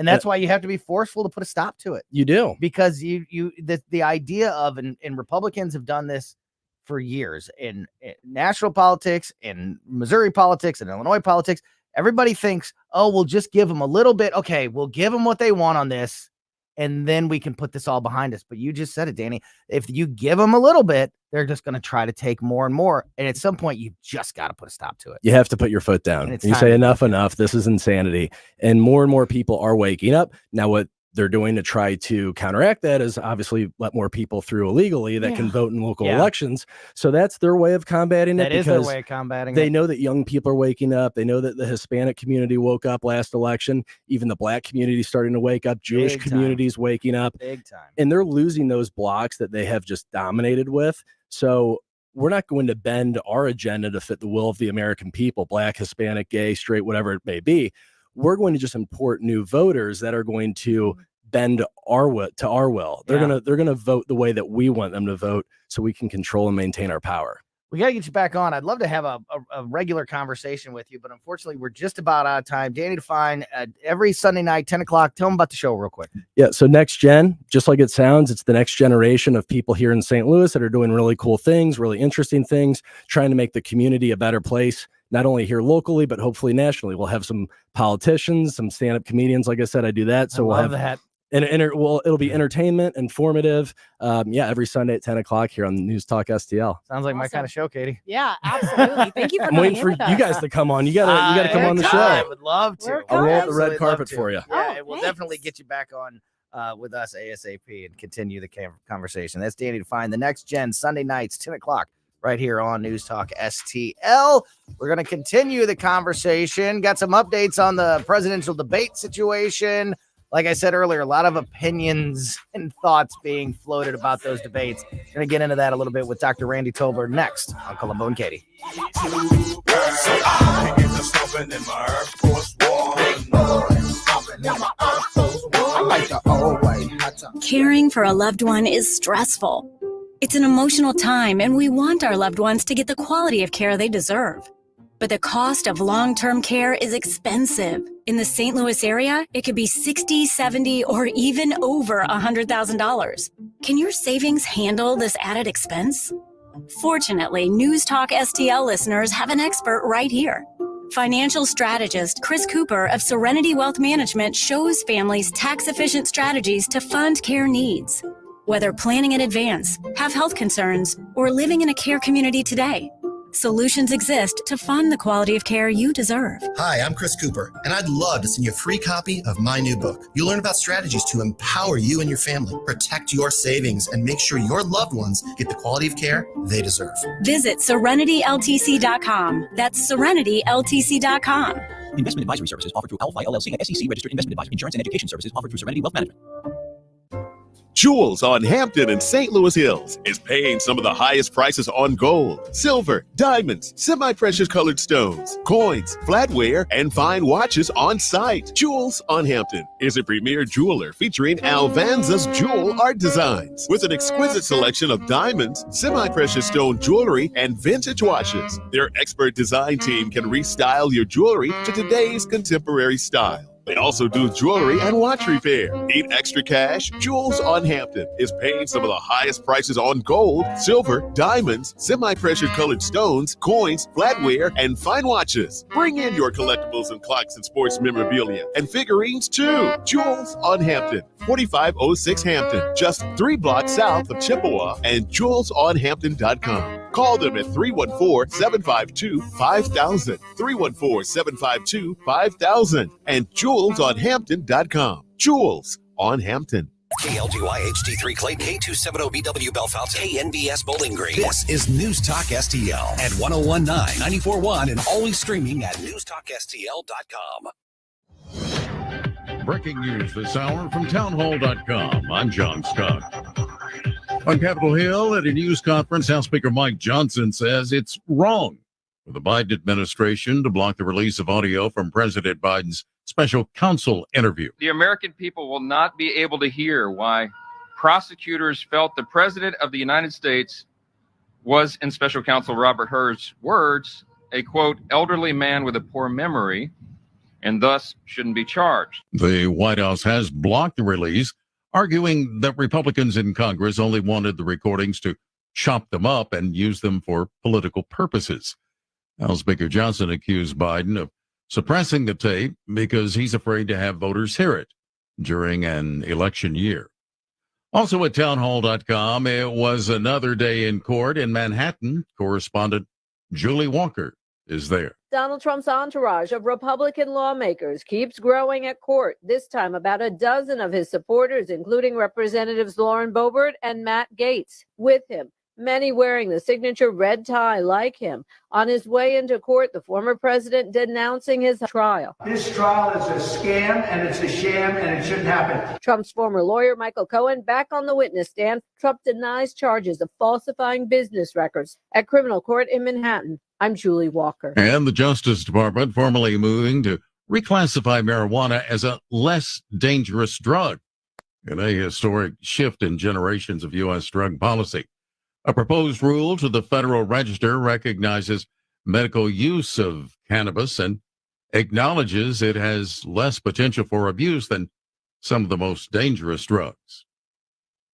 That's why you have to be forceful to put a stop to it. You do. Because the idea of, and Republicans have done this for years in national politics, in Missouri politics, and Illinois politics. Everybody thinks, oh, we'll just give them a little bit. Okay, we'll give them what they want on this, and then we can put this all behind us. But you just said it, Danny. If you give them a little bit, they're just going to try to take more and more. And at some point, you just got to put a stop to it. You have to put your foot down. You say enough. This is insanity. And more people are waking up. Now, what they're doing to try to counteract that is obviously let more people through illegally that can vote in local elections. So that's their way of combating it. That is their way of combating it. They know that young people are waking up. They know that the Hispanic community woke up last election. Even the Black community is starting to wake up. Jewish communities waking up. Big time. And they're losing those blocks that they have just dominated with. So we're not going to bend our agenda to fit the will of the American people, Black, Hispanic, gay, straight, whatever it may be. We're going to just import new voters that are going to bend our will to our will. They're gonna vote the way that we want them to vote, so we can control and maintain our power. We got to get you back on. I'd love to have a regular conversation with you, but unfortunately, we're just about out of time. Danny Define, every Sunday night, 10 o'clock. Tell them about the show real quick. Yeah, so Next Gen, just like it sounds, it's the next generation of people here in St. Louis that are doing really cool things, really interesting things, trying to make the community a better place, not only here locally, but hopefully nationally. We'll have some politicians, some stand-up comedians. Like I said, I do that. So we'll have And it'll be entertainment, informative. Every Sunday at 10 o'clock here on News Talk STL. Sounds like my kind of show, Katie. Yeah, absolutely. Thank you for I'm coming waiting in for with you us. guys to come on. You gotta come on the show. I would love to. I'll roll out the red Absolutely carpet love to. for you. Yeah, Oh, we'll thanks. definitely get you back on with us ASAP and continue the conversation. That's Danny Define, the Next Gen, Sunday nights, 10 o'clock, right here on News Talk STL. We're going to continue the conversation. Got some updates on the presidential debate situation. Like I said earlier, a lot of opinions and thoughts being floated about those debates. Going to get into that a little bit with Dr. Randy Tobler next on Colombo and Katie. Caring for a loved one is stressful. It's an emotional time, and we want our loved ones to get the quality of care they deserve. But the cost of long-term care is expensive. In the St. Louis area, it could be $60,000, $70,000, or even over $100,000. Can your savings handle this added expense? Fortunately, News Talk STL listeners have an expert right here. Financial strategist Chris Cooper of Serenity Wealth Management shows families tax-efficient strategies to fund care needs. Whether planning in advance, have health concerns, or living in a care community today, solutions exist to fund the quality of care you deserve. Hi, I'm Chris Cooper, and I'd love to send you a free copy of my new book. You'll learn about strategies to empower you and your family, protect your savings, and make sure your loved ones get the quality of care they deserve. Visit SerenityLTC.com. That's SerenityLTC.com. Investment advisory services offered through Alphi LLC, an SEC-registered investment advisor. Insurance and education services offered through Serenity Wealth Management. Jewels on Hampton and St. Louis Hills is paying some of the highest prices on gold, silver, diamonds, semi-precious colored stones, coins, flatware, and fine watches on site. Jewels on Hampton is a premier jeweler featuring Alvanza's jewel art designs with an exquisite selection of diamonds, semi-precious stone jewelry, and vintage watches. Their expert design team can restyle your jewelry to today's contemporary style. They also do jewelry and watch repair. Need extra cash? Jewels on Hampton is paying some of the highest prices on gold, silver, diamonds, semi-pressure colored stones, coins, flatware, and fine watches. Bring in your collectibles and clocks and sports memorabilia and figurines too. Jewels on Hampton, 4506 Hampton, just 3 blocks south of Chippewa, and jewelsonhampton.com. Call them at 314-752-5000, 314-752-5000, and jewelsonhampton.com. Jewels on Hampton. KLGY HD3 Clayton, K270BW Bellefonte, KNBS Bowling Green. This is News Talk STL at 1019, 94.1, and always streaming at newstalkstl.com. Breaking news this hour from townhall.com. I'm John Scott. On Capitol Hill at a news conference, House Speaker Mike Johnson says it's wrong for the Biden administration to block the release of audio from President Biden's special counsel interview. The American people will not be able to hear why prosecutors felt the President of the United States was, in special counsel Robert Hur's words, a, quote, elderly man with a poor memory, and thus shouldn't be charged. The White House has blocked the release, arguing that Republicans in Congress only wanted the recordings to chop them up and use them for political purposes. House Speaker Johnson accused Biden of suppressing the tape because he's afraid to have voters hear it during an election year. Also at townhall.com, it was another day in court in Manhattan. Correspondent Julie Walker is there. Donald Trump's entourage of Republican lawmakers keeps growing at court. This time, about a dozen of his supporters, including Representatives Lauren Boebert and Matt Gaetz, with him, many wearing the signature red tie like him. On his way into court, the former president denouncing his trial. This trial is a scam and it's a sham and it shouldn't happen. Trump's former lawyer, Michael Cohen, back on the witness stand. Trump denies charges of falsifying business records at criminal court in Manhattan. I'm Julie Walker. And the Justice Department formally moving to reclassify marijuana as a less dangerous drug in a historic shift in generations of U.S. drug policy. A proposed rule to the Federal Register recognizes medical use of cannabis and acknowledges it has less potential for abuse than some of the most dangerous drugs.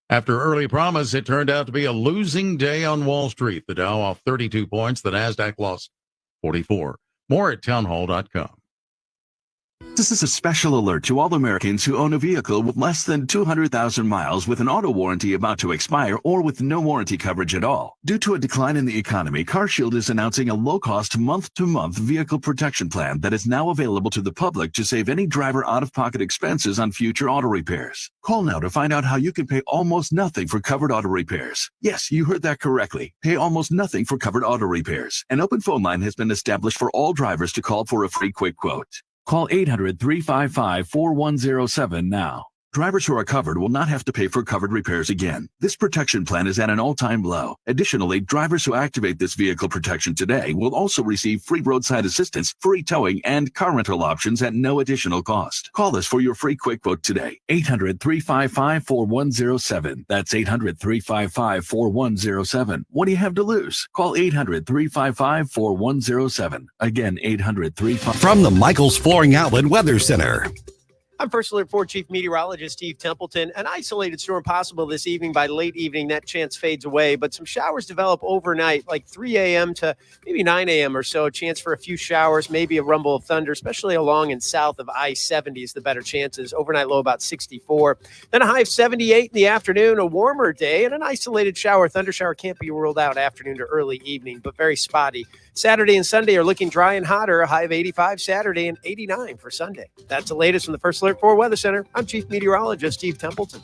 After early promise, it turned out to be a losing day on Wall Street. The Dow off 32 points, the NASDAQ lost 44. More at townhall.com. This is a special alert to all Americans who own a vehicle with less than 200,000 miles with an auto warranty about to expire or with no warranty coverage at all. Due to a decline in the economy, CarShield is announcing a low-cost month-to-month vehicle protection plan that is now available to the public to save any driver out-of-pocket expenses on future auto repairs. Call now to find out how you can pay almost nothing for covered auto repairs. Yes, you heard that correctly. Pay almost nothing for covered auto repairs. An open phone line has been established for all drivers to call for a free quick quote. Call 800-355-4107 now. Drivers who are covered will not have to pay for covered repairs again. This protection plan is at an all-time low. Additionally, drivers who activate this vehicle protection today will also receive free roadside assistance, free towing, and car rental options at no additional cost. Call us for your free quick quote today. 800-355-4107. That's 800-355-4107. What do you have to lose? Call 800-355-4107. Again, 800-355. From the Michaels Flooring Outlet Weather Center. I'm First Alert 4 Chief Meteorologist Steve Templeton. An isolated storm possible this evening. By late evening, that chance fades away, but some showers develop overnight, like 3 a.m. to maybe 9 a.m. or so. A chance for a few showers, maybe a rumble of thunder, especially along and south of I-70 is the better chances. Overnight low about 64. Then a high of 78 in the afternoon, a warmer day, and an isolated shower. Thunder shower can't be ruled out afternoon to early evening, but very spotty. Saturday and Sunday are looking dry and hotter. A high of 85 Saturday and 89 for Sunday. That's the latest from the First Alert 4 Weather Center. I'm Chief Meteorologist Steve Templeton.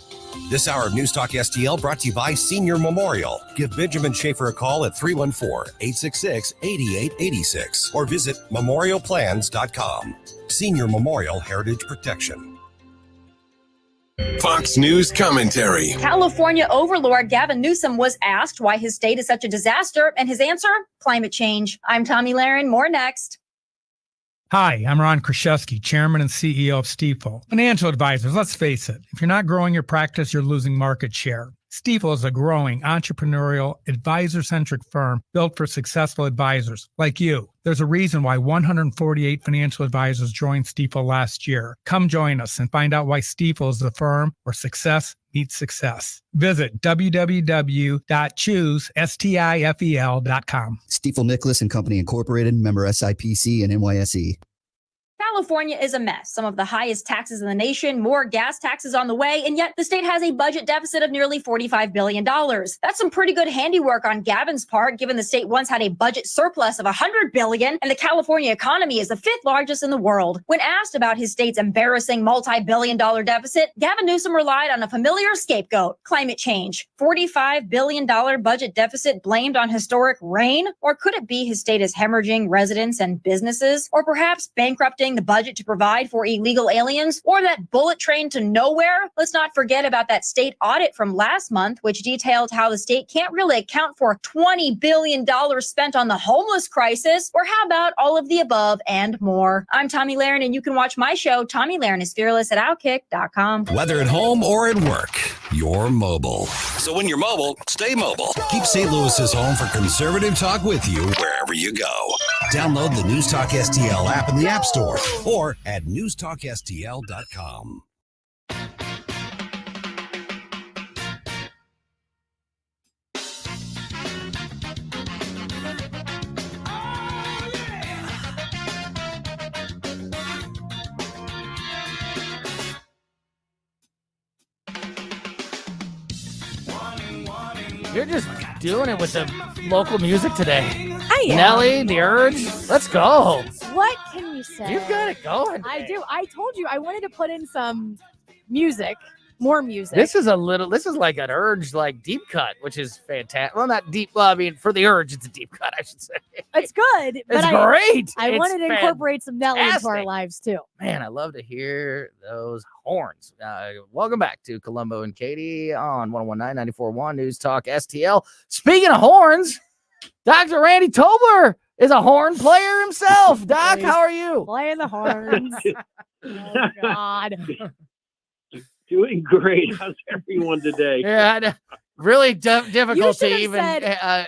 This hour of News Talk STL brought to you by Senior Memorial. Give Benjamin Schaefer a call at 314-866-8886 or visit memorialplans.com. Senior Memorial Heritage Protection. Fox News commentary. California overlord Gavin Newsom was asked why his state is such a disaster, and his answer, climate change. I'm Tommy Lahren. More next. Hi, I'm Ron Kraszewski, Chairman and CEO of Stifel. Financial advisors, let's face it, if you're not growing your practice, you're losing market share. Stifel is a growing, entrepreneurial, advisor-centric firm built for successful advisors like you. There's a reason why 148 financial advisors joined Stifel last year. Come join us and find out why Stifel is the firm where success meets success. Visit www.choosestifel.com. Stifel Nicholas and Company Incorporated, member SIPC and NYSE. California is a mess. Some of the highest taxes in the nation, more gas taxes on the way, and yet the state has a budget deficit of nearly $45 billion. That's some pretty good handiwork on Gavin's part, given the state once had a budget surplus of $100 billion, and the California economy is the fifth largest in the world. When asked about his state's embarrassing multi-billion-dollar deficit, Gavin Newsom relied on a familiar scapegoat, climate change. $45 billion budget deficit blamed on historic rain? Or could it be his state is hemorrhaging residents and businesses? Or perhaps bankrupting the budget to provide for illegal aliens, or that bullet train to nowhere? Let's not forget about that state audit from last month, which detailed how the state can't really account for $20 billion spent on the homeless crisis. Or how about all of the above and more? I'm Tommy Lahren, and you can watch my show, Tommy Lahren is Fearless, at Outkick.com. Whether at home or at work, you're mobile. So when you're mobile, stay mobile. Keep St. Louis's home for conservative talk with you wherever you go. Download the News Talk STL app in the App Store or at newstalkstl.com. You're just doing it with the local music today. I am. Nelly, The Urge, let's go. What can you say? You've got it going. I do. I told you I wanted to put in some music, more music. This is like an Urge, like deep cut, which is fantastic. Well, not deep. Well, I mean, for The Urge, it's a deep cut, I should say. It's good. It's great. I wanted to incorporate some Nelly into our lives too. Man, I love to hear those horns. Welcome back to Colombo and Katie on 119 94.1 News Talk STL. Speaking of horns, Dr. Randy Tobler is a horn player himself. Doc, how are you? Playing the horns. Oh, God. Doing great. How's everyone today? Yeah, really difficult to even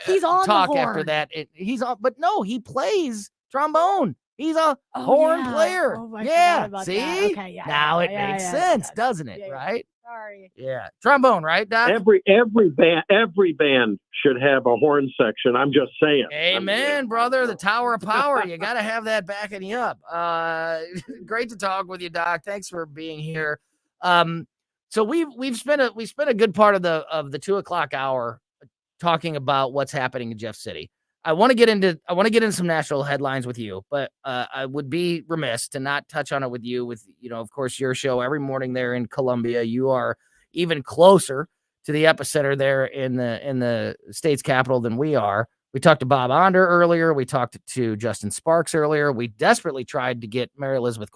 he's on talk the horn. after that. He's on, but no, he plays trombone. He's a horn player. Oh, I yeah, forgot about see? that. Okay, now it makes sense, doesn't it? Yeah. Right? Sorry. Yeah. Trombone, right, Doc? Every band should have a horn section. I'm just saying. Amen, brother. The Tower of Power. You got to have that backing you up. Great to talk with you, Doc. Thanks for being here. So we've spent a good part of the 2:00 hour talking about what's happening in Jeff City. I want to get into some national headlines with you, but I would be remiss to not touch on it with you. With of course, your show every morning there in Columbia. You are even closer to the epicenter there in the state's capital than we are. We talked to Bob Onder earlier. We talked to Justin Sparks earlier. We desperately tried to get Mary Elizabeth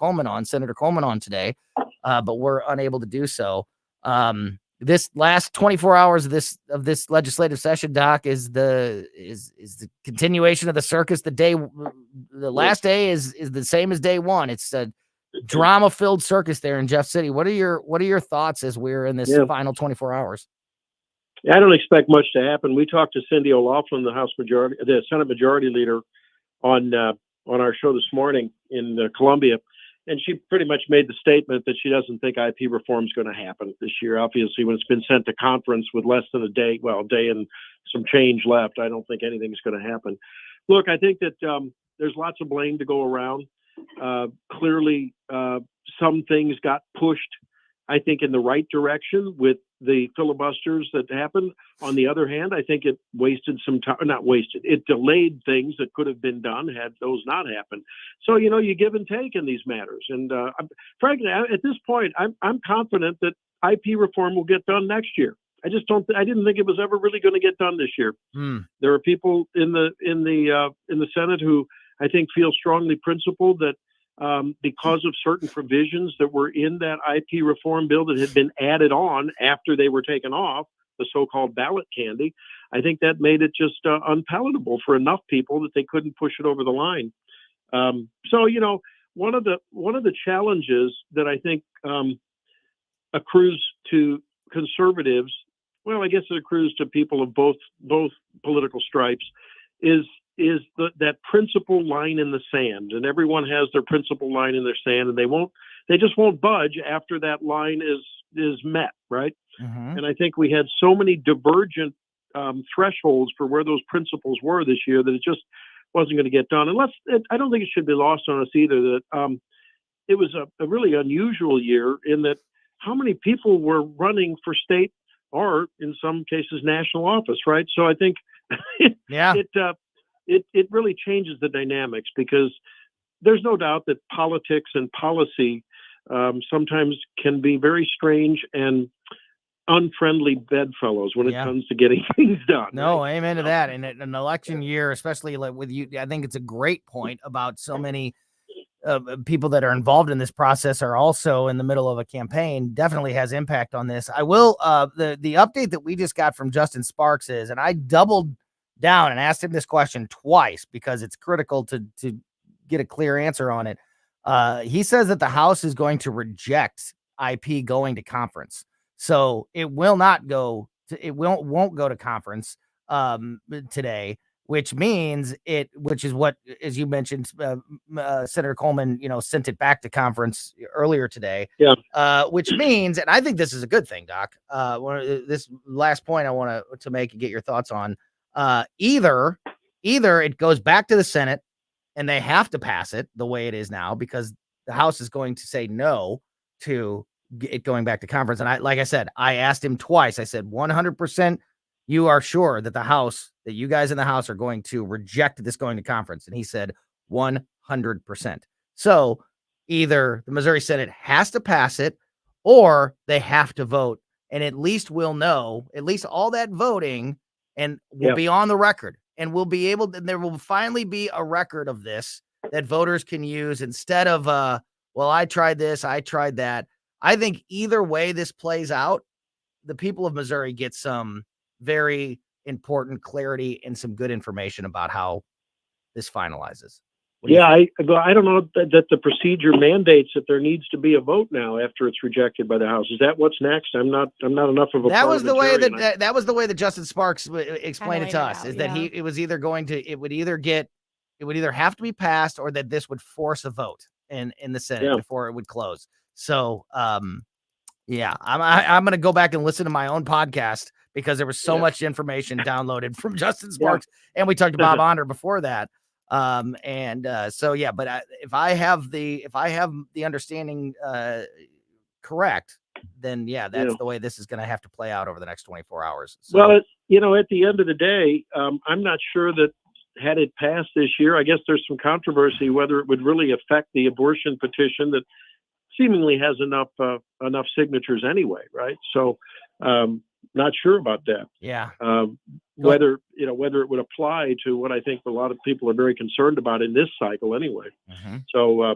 Senator Coleman on today, but we're unable to do so. This last 24 hours of this legislative session, Doc, is the continuation of the circus. The last day is the same as day one. It's a drama-filled circus there in Jeff City. What are your thoughts as we're in this final 24 hours? I don't expect much to happen. We talked to Cindy O'Loughlin, the Senate Majority Leader, on our show this morning in Columbia. And she pretty much made the statement that she doesn't think IP reform is going to happen this year. Obviously, when it's been sent to conference with less than a day and some change left, I don't think anything's going to happen. Look, I think that there's lots of blame to go around. Clearly, some things got pushed, I think, in the right direction with the filibusters that happened. On the other hand, I think it wasted some time, not wasted, it delayed things that could have been done had those not happened. So, you give and take in these matters. And frankly, at this point, I'm confident that IP reform will get done next year. I just I didn't think it was ever really going to get done this year. There are people in the Senate who I think feel strongly principled that because of certain provisions that were in that IP reform bill that had been added on after they were taken off, the so-called ballot candy, I think that made it just unpalatable for enough people that they couldn't push it over the line. So, one of the challenges that I think accrues to conservatives, well, I guess it accrues to people of both political stripes, is that principal line in the sand, and everyone has their principal line in their sand, and they just won't budge after that line is met, right? And I think we had so many divergent thresholds for where those principles were this year that it just wasn't going to get done. I don't think it should be lost on us either that it was a really unusual year in that how many people were running for state or in some cases national office, right? So I think it really changes the dynamics, because there's no doubt that politics and policy sometimes can be very strange and unfriendly bedfellows when it comes to getting things done. No, right? Amen to that. And an election year, especially like with you, I think it's a great point about so many people that are involved in this process are also in the middle of a campaign. Definitely has impact on this. I will the update that we just got from Justin Sparks is, and I doubled down and asked him this question twice because it's critical to get a clear answer on it. He says that the House is going to reject IP going to conference. So it will not go to, it won't go to conference today, which means which is what, as you mentioned, Senator Coleman, sent it back to conference earlier today. Which means, and I think this is a good thing, Doc. This last point I want to make and get your thoughts on. Either it goes back to the Senate and they have to pass it the way it is now because the House is going to say no to it going back to conference. And like I said, I asked him twice. I said, 100% you are sure that that you guys in the House are going to reject this going to conference? And he said 100%. So either the Missouri Senate has to pass it or they have to vote. And at least we'll know, at least all that voting, and we'll be on the record, and we'll be able to, there will finally be a record of this that voters can use instead of, well, I tried this, I tried that. I think either way this plays out, the people of Missouri get some very important clarity and some good information about how this finalizes. I don't know that the procedure mandates that there needs to be a vote now after it's rejected by the House. Is that what's next? I'm not enough of a that was the way that Justin Sparks explained it to us, is that it was either going to, it would either have to be passed or that this would force a vote in the Senate before it would close. So Yeah, I'm going to go back and listen to my own podcast because there was so much information downloaded from Justin Sparks, and we talked to Bob Onder before that. So yeah, but if I have the understanding correct, then that's the way this is going to have to play out over the next 24 hours. So. Well, at the end of the day, I'm not sure that had it passed this year, I guess there's some controversy whether it would really affect the abortion petition that seemingly has enough signatures anyway, right? So, not sure about that. Yeah. Whether it would apply to what I think a lot of people are very concerned about in this cycle anyway. Mm-hmm. So,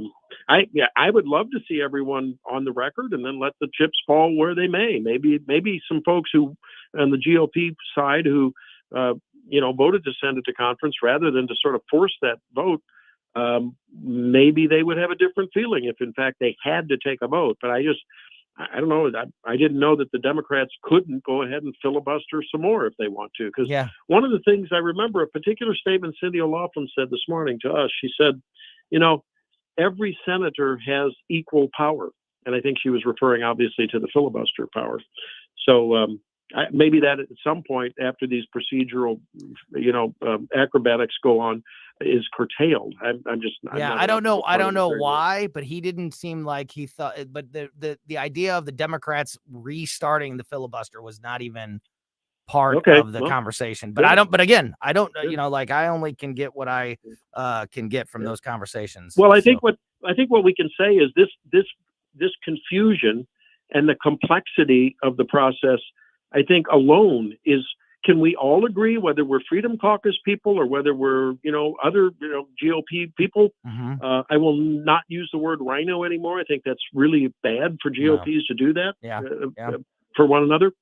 I would love to see everyone on the record and then let the chips fall where they may. Maybe some folks who on the GOP side who voted to send it to conference rather than to sort of force that vote. Maybe they would have a different feeling if in fact they had to take a vote. But I don't know. I didn't know that the Democrats couldn't go ahead and filibuster some more if they want to. Because one of the things I remember, a particular statement Cindy O'Loughlin said this morning to us, she said, every senator has equal power. And I think she was referring obviously to the filibuster power. So maybe that at some point after these procedural, acrobatics go on, is curtailed. I don't know why, but he didn't seem like he thought. But the idea of the Democrats restarting the filibuster was not even part of the conversation. But I don't. But again, I don't. I only can get what I can get from those conversations. Well, I think what we can say is this confusion and the complexity of the process, I think alone is. Can we all agree, whether we're Freedom Caucus people or whether we're, other, GOP people? Mm-hmm. I will not use the word rhino anymore. I think that's really bad for GOPs to do that for one another.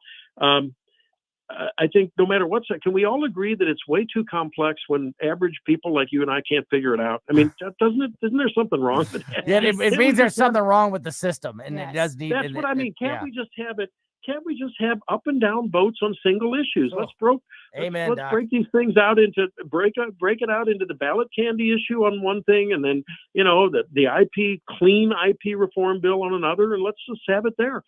I think no matter what's that, can we all agree that it's way too complex when average people like you and I can't figure it out? I mean, isn't there something wrong with that? Yeah, it means there's something wrong with the system, and it does need. That's what I mean. Can't we just have it? Can't we just have up and down votes on single issues? Let's break these things out into break it out into the ballot candy issue on one thing, and then the clean IP reform bill on another, and let's just have it there.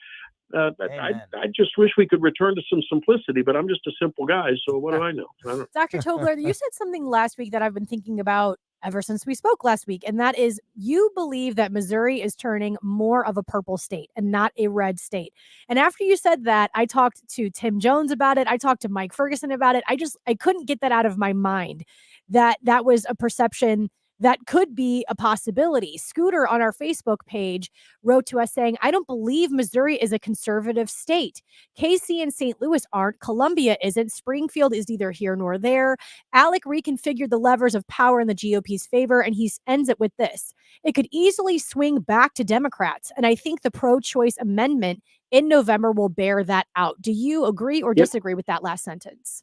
I just wish we could return to some simplicity, but I'm just a simple guy, so what do I know? Dr. Tobler, you said something last week that I've been thinking about ever since we spoke last week, and that is you believe that Missouri is turning more of a purple state and not a red state. And after you said that, I talked to Tim Jones about it. I talked to Mike Ferguson about it. I couldn't get that out of my mind that was a perception that could be a possibility. Scooter on our Facebook page wrote to us saying, I don't believe Missouri is a conservative state. KC and St. Louis aren't. Columbia isn't. Springfield is neither here nor there. Alec reconfigured the levers of power in the GOP's favor, and he ends it with this. It could easily swing back to Democrats, and I think the pro-choice amendment in November will bear that out. Do you agree or disagree with that last sentence?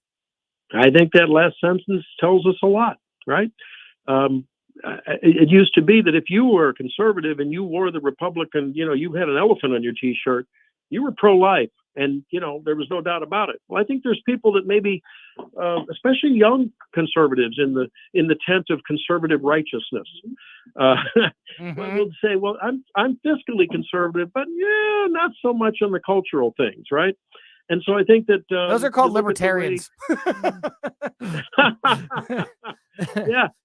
I think that last sentence tells us a lot, right? It used to be that if you were a conservative and you wore the Republican, you had an elephant on your T-shirt, you were pro-life, and there was no doubt about it. Well, I think there's people that maybe, especially young conservatives in the tent of conservative righteousness, will say, "Well, I'm fiscally conservative, but not so much on the cultural things, right?" And so I think that those are called libertarians.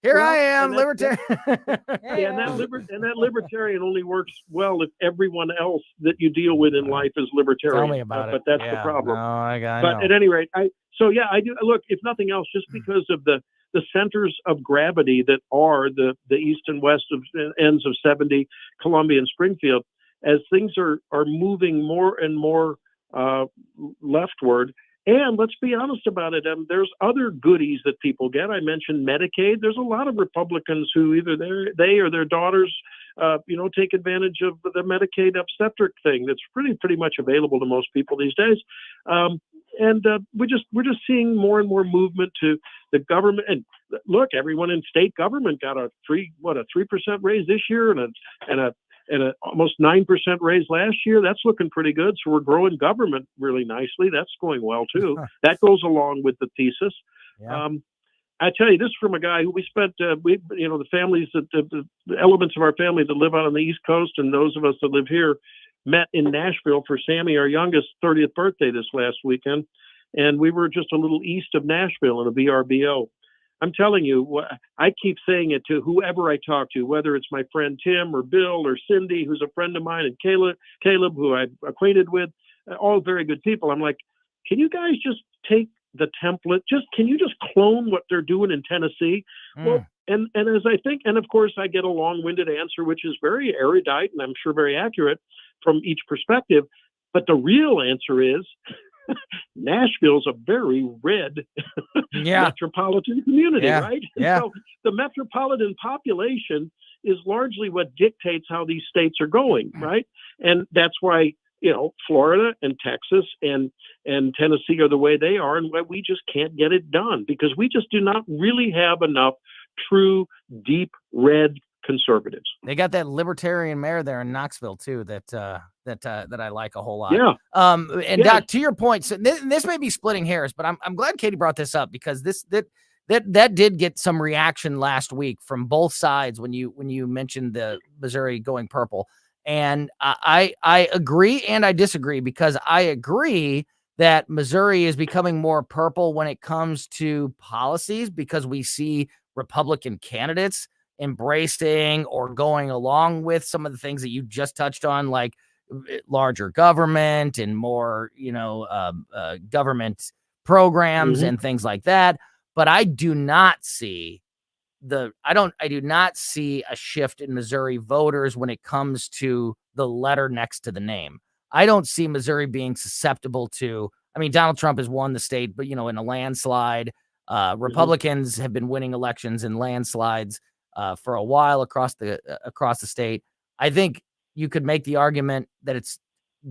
Here I am, libertarian. And that libertarian only works well if everyone else that you deal with in life is libertarian. Tell me about it. But that's the problem. No, I but know. At any rate, I do look. If nothing else, just because of the centers of gravity that are the east and west of ends of 70, Columbia and Springfield, as things are moving more and more leftward. And let's be honest about it. There's other goodies that people get. I mentioned Medicaid. There's a lot of Republicans who either they or their daughters, take advantage of the Medicaid obstetric thing that's pretty much available to most people these days. And we're just seeing more and more movement to the government. And look, everyone in state government got a 3% raise this year and a almost 9% raise last year. That's looking pretty good. So we're growing government really nicely. That's going well too. That goes along with the thesis. Yeah. I tell you this from a guy who we spent, the families, the elements of our family that live out on the East Coast and those of us that live here, met in Nashville for Sammy, our youngest, 30th birthday this last weekend. And we were just a little east of Nashville in a VRBO. I'm telling you, I keep saying it to whoever I talk to, whether it's my friend Tim or Bill or Cindy, who's a friend of mine, and Caleb, who I'm acquainted with, all very good people. I'm like, can you guys just take the template? Can you just clone what they're doing in Tennessee? Well, and as I think, and of course I get a long-winded answer, which is very erudite and I'm sure very accurate from each perspective. But the real answer is Nashville's a very red metropolitan community, right? Yeah. So the metropolitan population is largely what dictates how these states are going, right? And that's why, Florida and Texas and Tennessee are the way they are, and why we just can't get it done because we just do not really have enough true deep red conservatives. They got that libertarian mayor there in Knoxville too that I like a whole lot. Yeah. And Doc, to your point, so this may be splitting hairs, but I'm glad Katie brought this up because that did get some reaction last week from both sides when you mentioned the Missouri going purple. And I agree and I disagree because I agree that Missouri is becoming more purple when it comes to policies because we see Republican candidates embracing or going along with some of the things that you just touched on, like larger government and more, government programs and things like that. But I do not see I do not see a shift in Missouri voters when it comes to the letter next to the name. I don't see Missouri being susceptible to, Donald Trump has won the state, but in a landslide. Republicans have been winning elections in landslides for a while across the state. I think you could make the argument that it's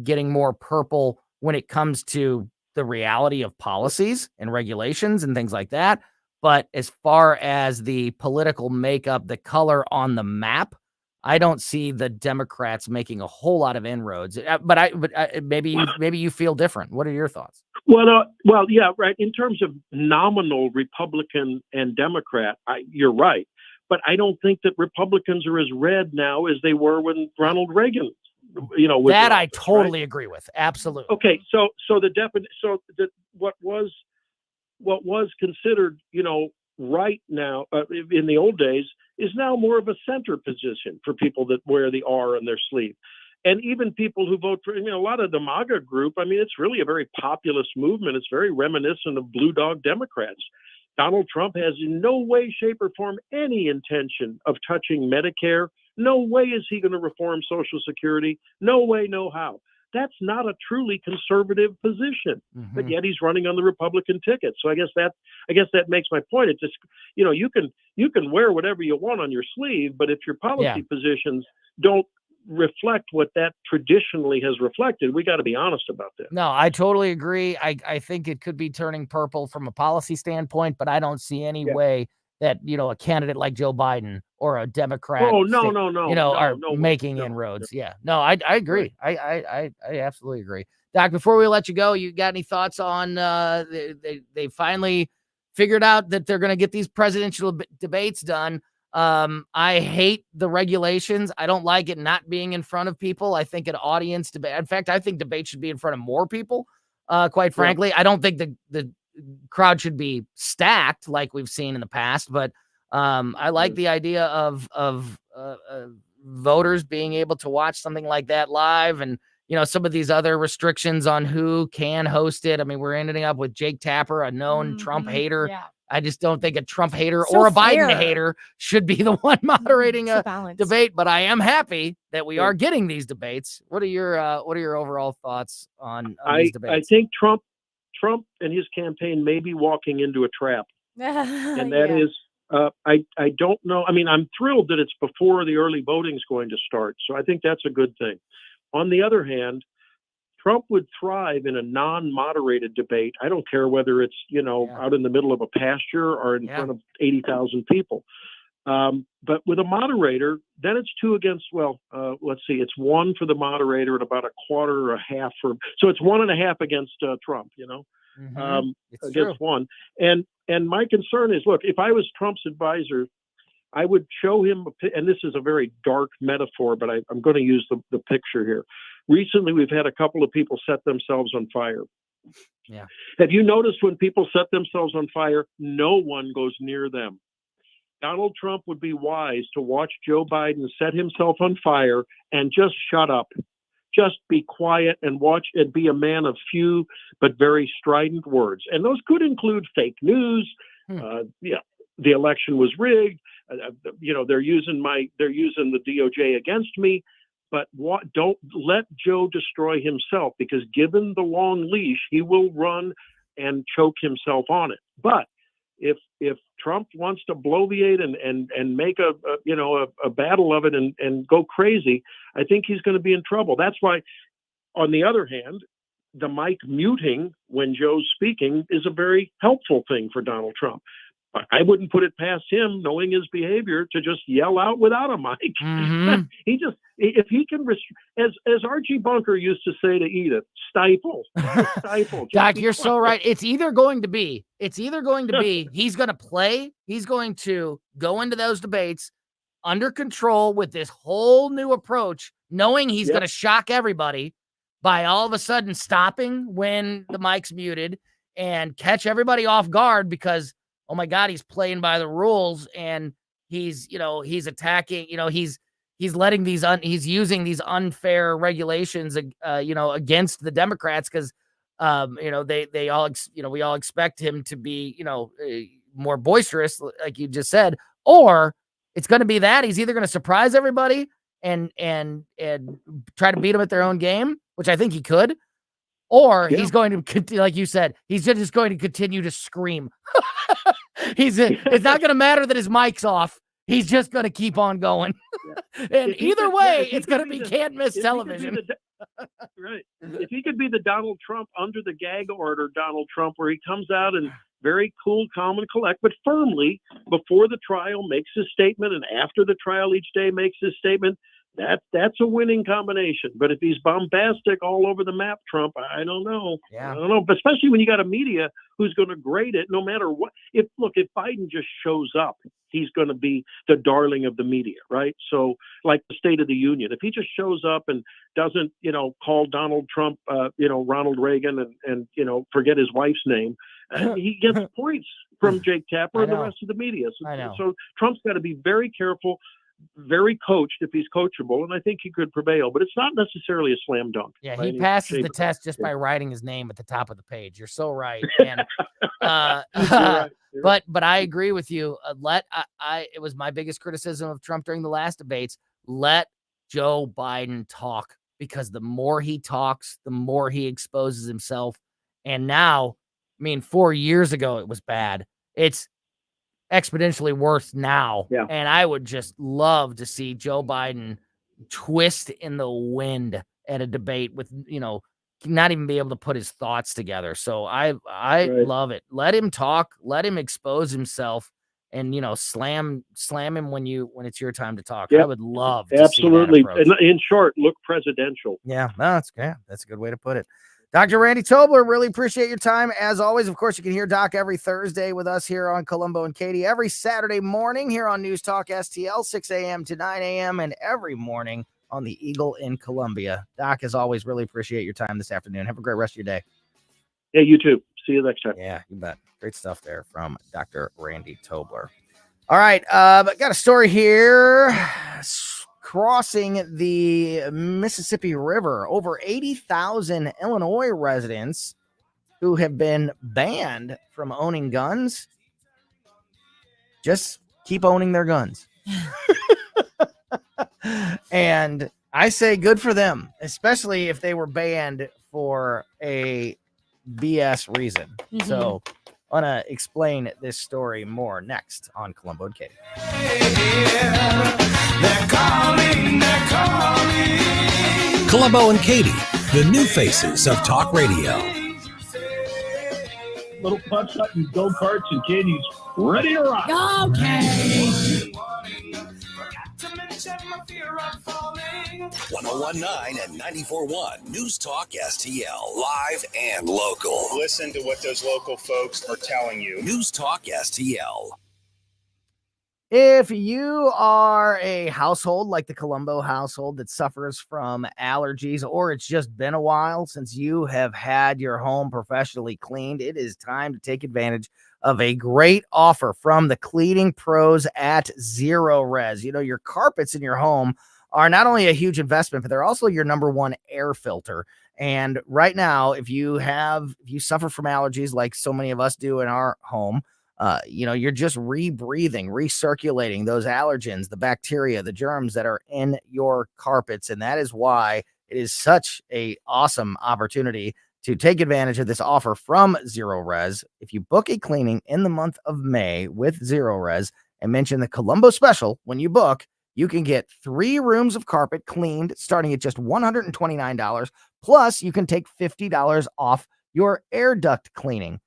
getting more purple when it comes to the reality of policies and regulations and things like that. But as far as the political makeup, the color on the map, I don't see the Democrats making a whole lot of inroads. But maybe you feel different. What are your thoughts? Well, yeah, right. In terms of nominal Republican and Democrat, you're right. But I don't think that Republicans are as red now as they were when Ronald Reagan, was that in I office, totally right? agree with. Absolutely. Okay, so what was considered, right now in the old days is now more of a center position for people that wear the R on their sleeve. And even people who vote for, a lot of the MAGA group, it's really a very populist movement. It's very reminiscent of Blue Dog Democrats. Donald Trump has in no way, shape, or form any intention of touching Medicare. No way is he going to reform Social Security. No way, no how. That's not a truly conservative position, but yet he's running on the Republican ticket. So I guess that makes my point. It's just, you can wear whatever you want on your sleeve, but if your policy positions don't reflect what that traditionally has reflected, we got to be honest about that. No, I totally agree. I think it could be turning purple from a policy standpoint, but I don't see any way that, a candidate like Joe Biden or a Democrat are making inroads. Yeah, no, I agree. Right. I absolutely agree. Doc, before we let you go, you got any thoughts on they finally figured out that they're going to get these presidential debates done? I hate the regulations. I don't like it not being in front of people. I think an audience debate. In fact, I think debate should be in front of more people. Quite frankly, I don't think the crowd should be stacked like we've seen in the past, but I like the idea of voters being able to watch something like that live, and some of these other restrictions on who can host it. We're ending up with Jake Tapper, a known Trump hater. Yeah. I just don't think a Trump hater So or a fair. Biden hater should be the one moderating a balance. debate. But I am happy that we are getting these debates. What are your overall thoughts on these debates? I think Trump and his campaign may be walking into a trap, and that is I don't know. I'm thrilled that it's before the early voting is going to start, so I think that's a good thing. On the other hand, Trump would thrive in a non-moderated debate. I don't care whether it's, out in the middle of a pasture or in front of 80,000 people. But with a moderator, then it's 2 against, let's see, it's 1 for the moderator and about a quarter or a half for, so it's 1.5 against Trump, against true. 1. And my concern is, look, if I was Trump's advisor, I would show him, and this is a very dark metaphor, but I'm going to use the picture here. recently we've had a couple of people set themselves on fire. Yeah. Have you noticed when people set themselves on fire, no one goes near them? Donald Trump would be wise to watch Joe Biden set himself on fire and just shut up. Just be quiet and watch and be a man of few but very strident words. And those could include fake news. The election was rigged. They're using the DOJ against me. But don't let Joe destroy himself, because given the long leash, he will run and choke himself on it. But if Trump wants to bloviate and make a battle of it and go crazy, I think he's going to be in trouble. That's why, on the other hand, the mic muting when Joe's speaking is a very helpful thing for Donald Trump. I wouldn't put it past him, knowing his behavior, to just yell out without a mic. Mm-hmm. If he can, as Archie Bunker used to say to Edith, stifle. Doc, you're so right. It's either going to be he's going to play, he's going to go into those debates under control with this whole new approach, knowing he's going to shock everybody by all of a sudden stopping when the mic's muted and catch everybody off guard because, oh my God, he's playing by the rules and he's attacking, he's letting he's using these unfair regulations, against the Democrats because, we all expect him to be, more boisterous, like you just said, or it's going to be that he's either going to surprise everybody and try to beat them at their own game, which I think he could, or he's going to, like you said, he's just going to continue to scream. It's not going to matter that his mic's off. He's just going to keep on going. And either way, it's going to be can't miss television. Right. If he could be the Donald Trump under the gag order, Donald Trump, where he comes out and very cool, calm, and collect, but firmly before the trial makes his statement and after the trial each day makes his statement, that's a winning combination. But if he's bombastic all over the map, Trump, I don't know. Yeah. I don't know. But especially when you got a media who's going to grade it no matter what. If Biden just shows up, he's going to be the darling of the media, right? So like the State of the Union, if he just shows up and doesn't, call Donald Trump, Ronald Reagan and forget his wife's name, he gets points from Jake Tapper and the rest of the media. So Trump's got to be very careful, very coached if he's coachable, and I think he could prevail, but it's not necessarily a slam dunk. Yeah, he passes the test just by writing his name at the top of the page. You're so right. And but I agree with you. It was my biggest criticism of Trump during the last debates. Let Joe Biden talk, because the more he talks, the more he exposes himself. And now, 4 years ago it was bad. It's exponentially worse now. Yeah. And I would just love to see Joe Biden twist in the wind at a debate with, not even be able to put his thoughts together. So I love it. Let him talk, let him expose himself, and, slam him when it's your time to talk. Yep. I would love to absolutely. see that approach. In short, look presidential. Yeah, that's a good way to put it. Dr. Randy Tobler, really appreciate your time. As always, of course, you can hear Doc every Thursday with us here on Colombo and Katie, every Saturday morning here on News Talk STL, 6 a.m. to 9 a.m., and every morning on the Eagle in Columbia. Doc, as always, really appreciate your time this afternoon. Have a great rest of your day. Yeah, you too. See you next time. Yeah, you bet. Great stuff there from Dr. Randy Tobler. All right, got a story here. Crossing the Mississippi River, over 80,000 Illinois residents who have been banned from owning guns just keep owning their guns. And I say good for them, especially if they were banned for a BS reason. Mm-hmm. So I want to explain this story more next on Colombo and Katie. They're calling. Colombo and Katie, the new faces of talk radio. Little punch up and go-karts, and Katie's ready to rock. Okay. 1019 and 94.1 News Talk STL, live and local. Listen to what those local folks are telling you. News Talk STL. If you are a household like the Colombo household that suffers from allergies, or it's just been a while since you have had your home professionally cleaned, it is time to take advantage of a great offer from the cleaning pros at Zero Res. You know, your carpets in your home are not only a huge investment, but they're also your number one air filter. And right now, if you suffer from allergies like so many of us do in our home, you're just rebreathing, recirculating those allergens, the bacteria, the germs that are in your carpets. And that is why it is such a awesome opportunity to take advantage of this offer from Zero Res. If you book a cleaning in the month of May with Zero Res and mention the Colombo special when you book, you can get 3 rooms of carpet cleaned starting at just $129. Plus, you can take $50 off your air duct cleaning.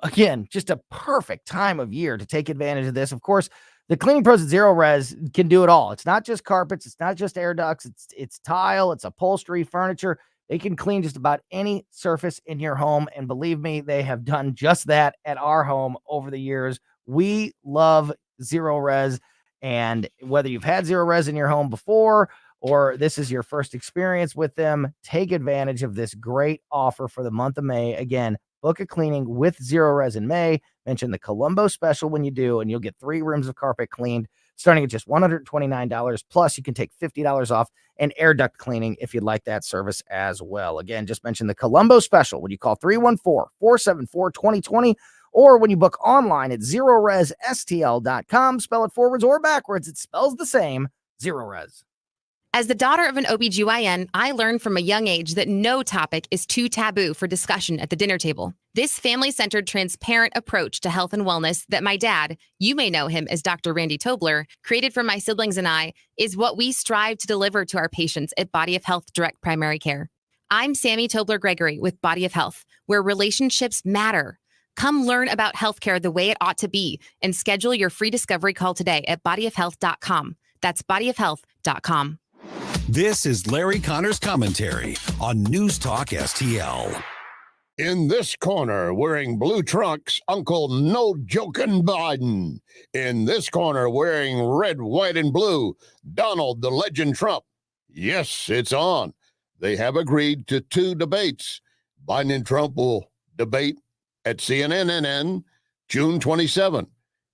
Again, just a perfect time of year to take advantage of this. Of course, the cleaning pros at Zero Res can do it all. It's not just carpets. It's not just air ducts. It's tile. It's upholstery, furniture. They can clean just about any surface in your home. And believe me, they have done just that at our home over the years. We love Zero Res. And whether you've had Zero Res in your home before or this is your first experience with them, take advantage of this great offer for the month of May. Again, book a cleaning with Zero Res in May. Mention the Colombo special when you do, and you'll get 3 rooms of carpet cleaned starting at just $129. Plus, you can take $50 off an air duct cleaning if you'd like that service as well. Again, just mention the Colombo special when you call 314-474-2020 or when you book online at ZeroResSTL.com. Spell it forwards or backwards. It spells the same, Zero Res. As the daughter of an OBGYN, I learned from a young age that no topic is too taboo for discussion at the dinner table. This family-centered, transparent approach to health and wellness that my dad, you may know him as Dr. Randy Tobler, created for my siblings and I, is what we strive to deliver to our patients at Body of Health Direct Primary Care. I'm Sammy Tobler-Gregory with Body of Health, where relationships matter. Come learn about healthcare the way it ought to be and schedule your free discovery call today at bodyofhealth.com. That's bodyofhealth.com. This is Larry Connor's commentary on News Talk STL. In this corner, wearing blue trunks, Uncle No Jokin' Biden. In this corner, wearing red, white, and blue, Donald the Legend Trump. Yes, it's on. They have agreed to 2 debates. Biden and Trump will debate at CNN June 27.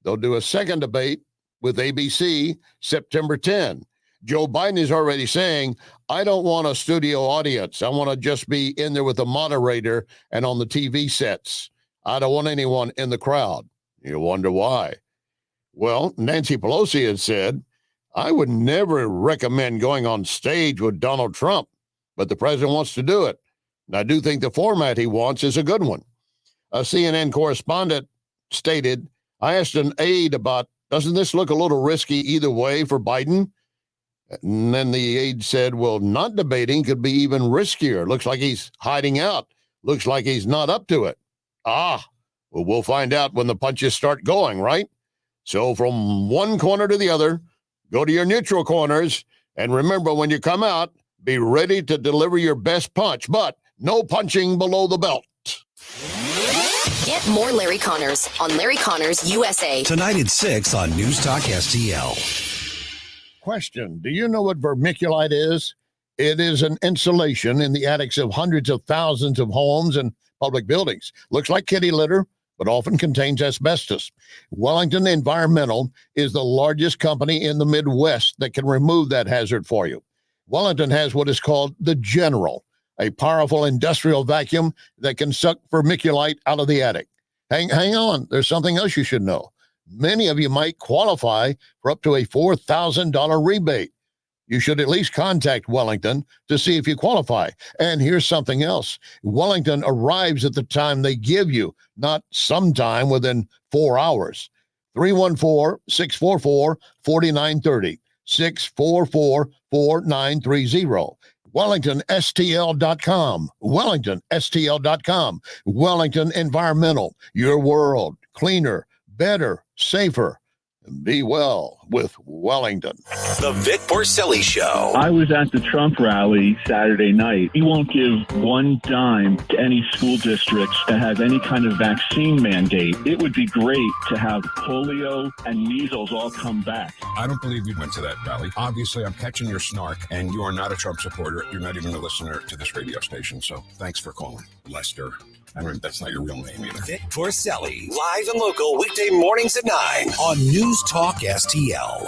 They'll do a second debate with ABC September 10. Joe Biden is already saying, I don't want a studio audience. I want to just be in there with a moderator and on the TV sets. I don't want anyone in the crowd. You wonder why. Well, Nancy Pelosi had said, I would never recommend going on stage with Donald Trump, but the president wants to do it. And I do think the format he wants is a good one. A CNN correspondent stated, I asked an aide about, doesn't this look a little risky either way for Biden? And then the aide said, well, not debating could be even riskier. Looks like he's hiding out. Looks like he's not up to it. Well, we'll find out when the punches start going, right? So from one corner to the other, go to your neutral corners. And remember, when you come out, be ready to deliver your best punch, but no punching below the belt. Get more Larry Connors on Larry Connors USA. Tonight at 6 on News Talk STL. Question, do you know what vermiculite is? It is an insulation in the attics of hundreds of thousands of homes and public buildings. Looks like kitty litter, but often contains asbestos. Wellington Environmental is the largest company in the Midwest that can remove that hazard for you. Wellington has what is called the General, a powerful industrial vacuum that can suck vermiculite out of the attic. Hang on, there's something else you should know. Many of you might qualify for up to a $4,000 rebate. You should at least contact Wellington to see if you qualify. And here's something else. Wellington arrives at the time they give you, not sometime within 4 hours. 314-644-4930. 644-4930. WellingtonSTL.com. WellingtonSTL.com. Wellington Environmental. Your world. Cleaner. Better, safer. Be well with Wellington. The Vic Porcelli Show. I was at the Trump rally Saturday night. He won't give one dime to any school districts that have any kind of vaccine mandate. It would be great to have polio and measles all come back. I don't believe you went to that rally. Obviously, I'm catching your snark, and you are not a Trump supporter. You're not even a listener to this radio station, so thanks for calling, Lester. I mean, that's not your real name either. Vic Porcelli, live and local, weekday mornings at 9 on News Talk STL.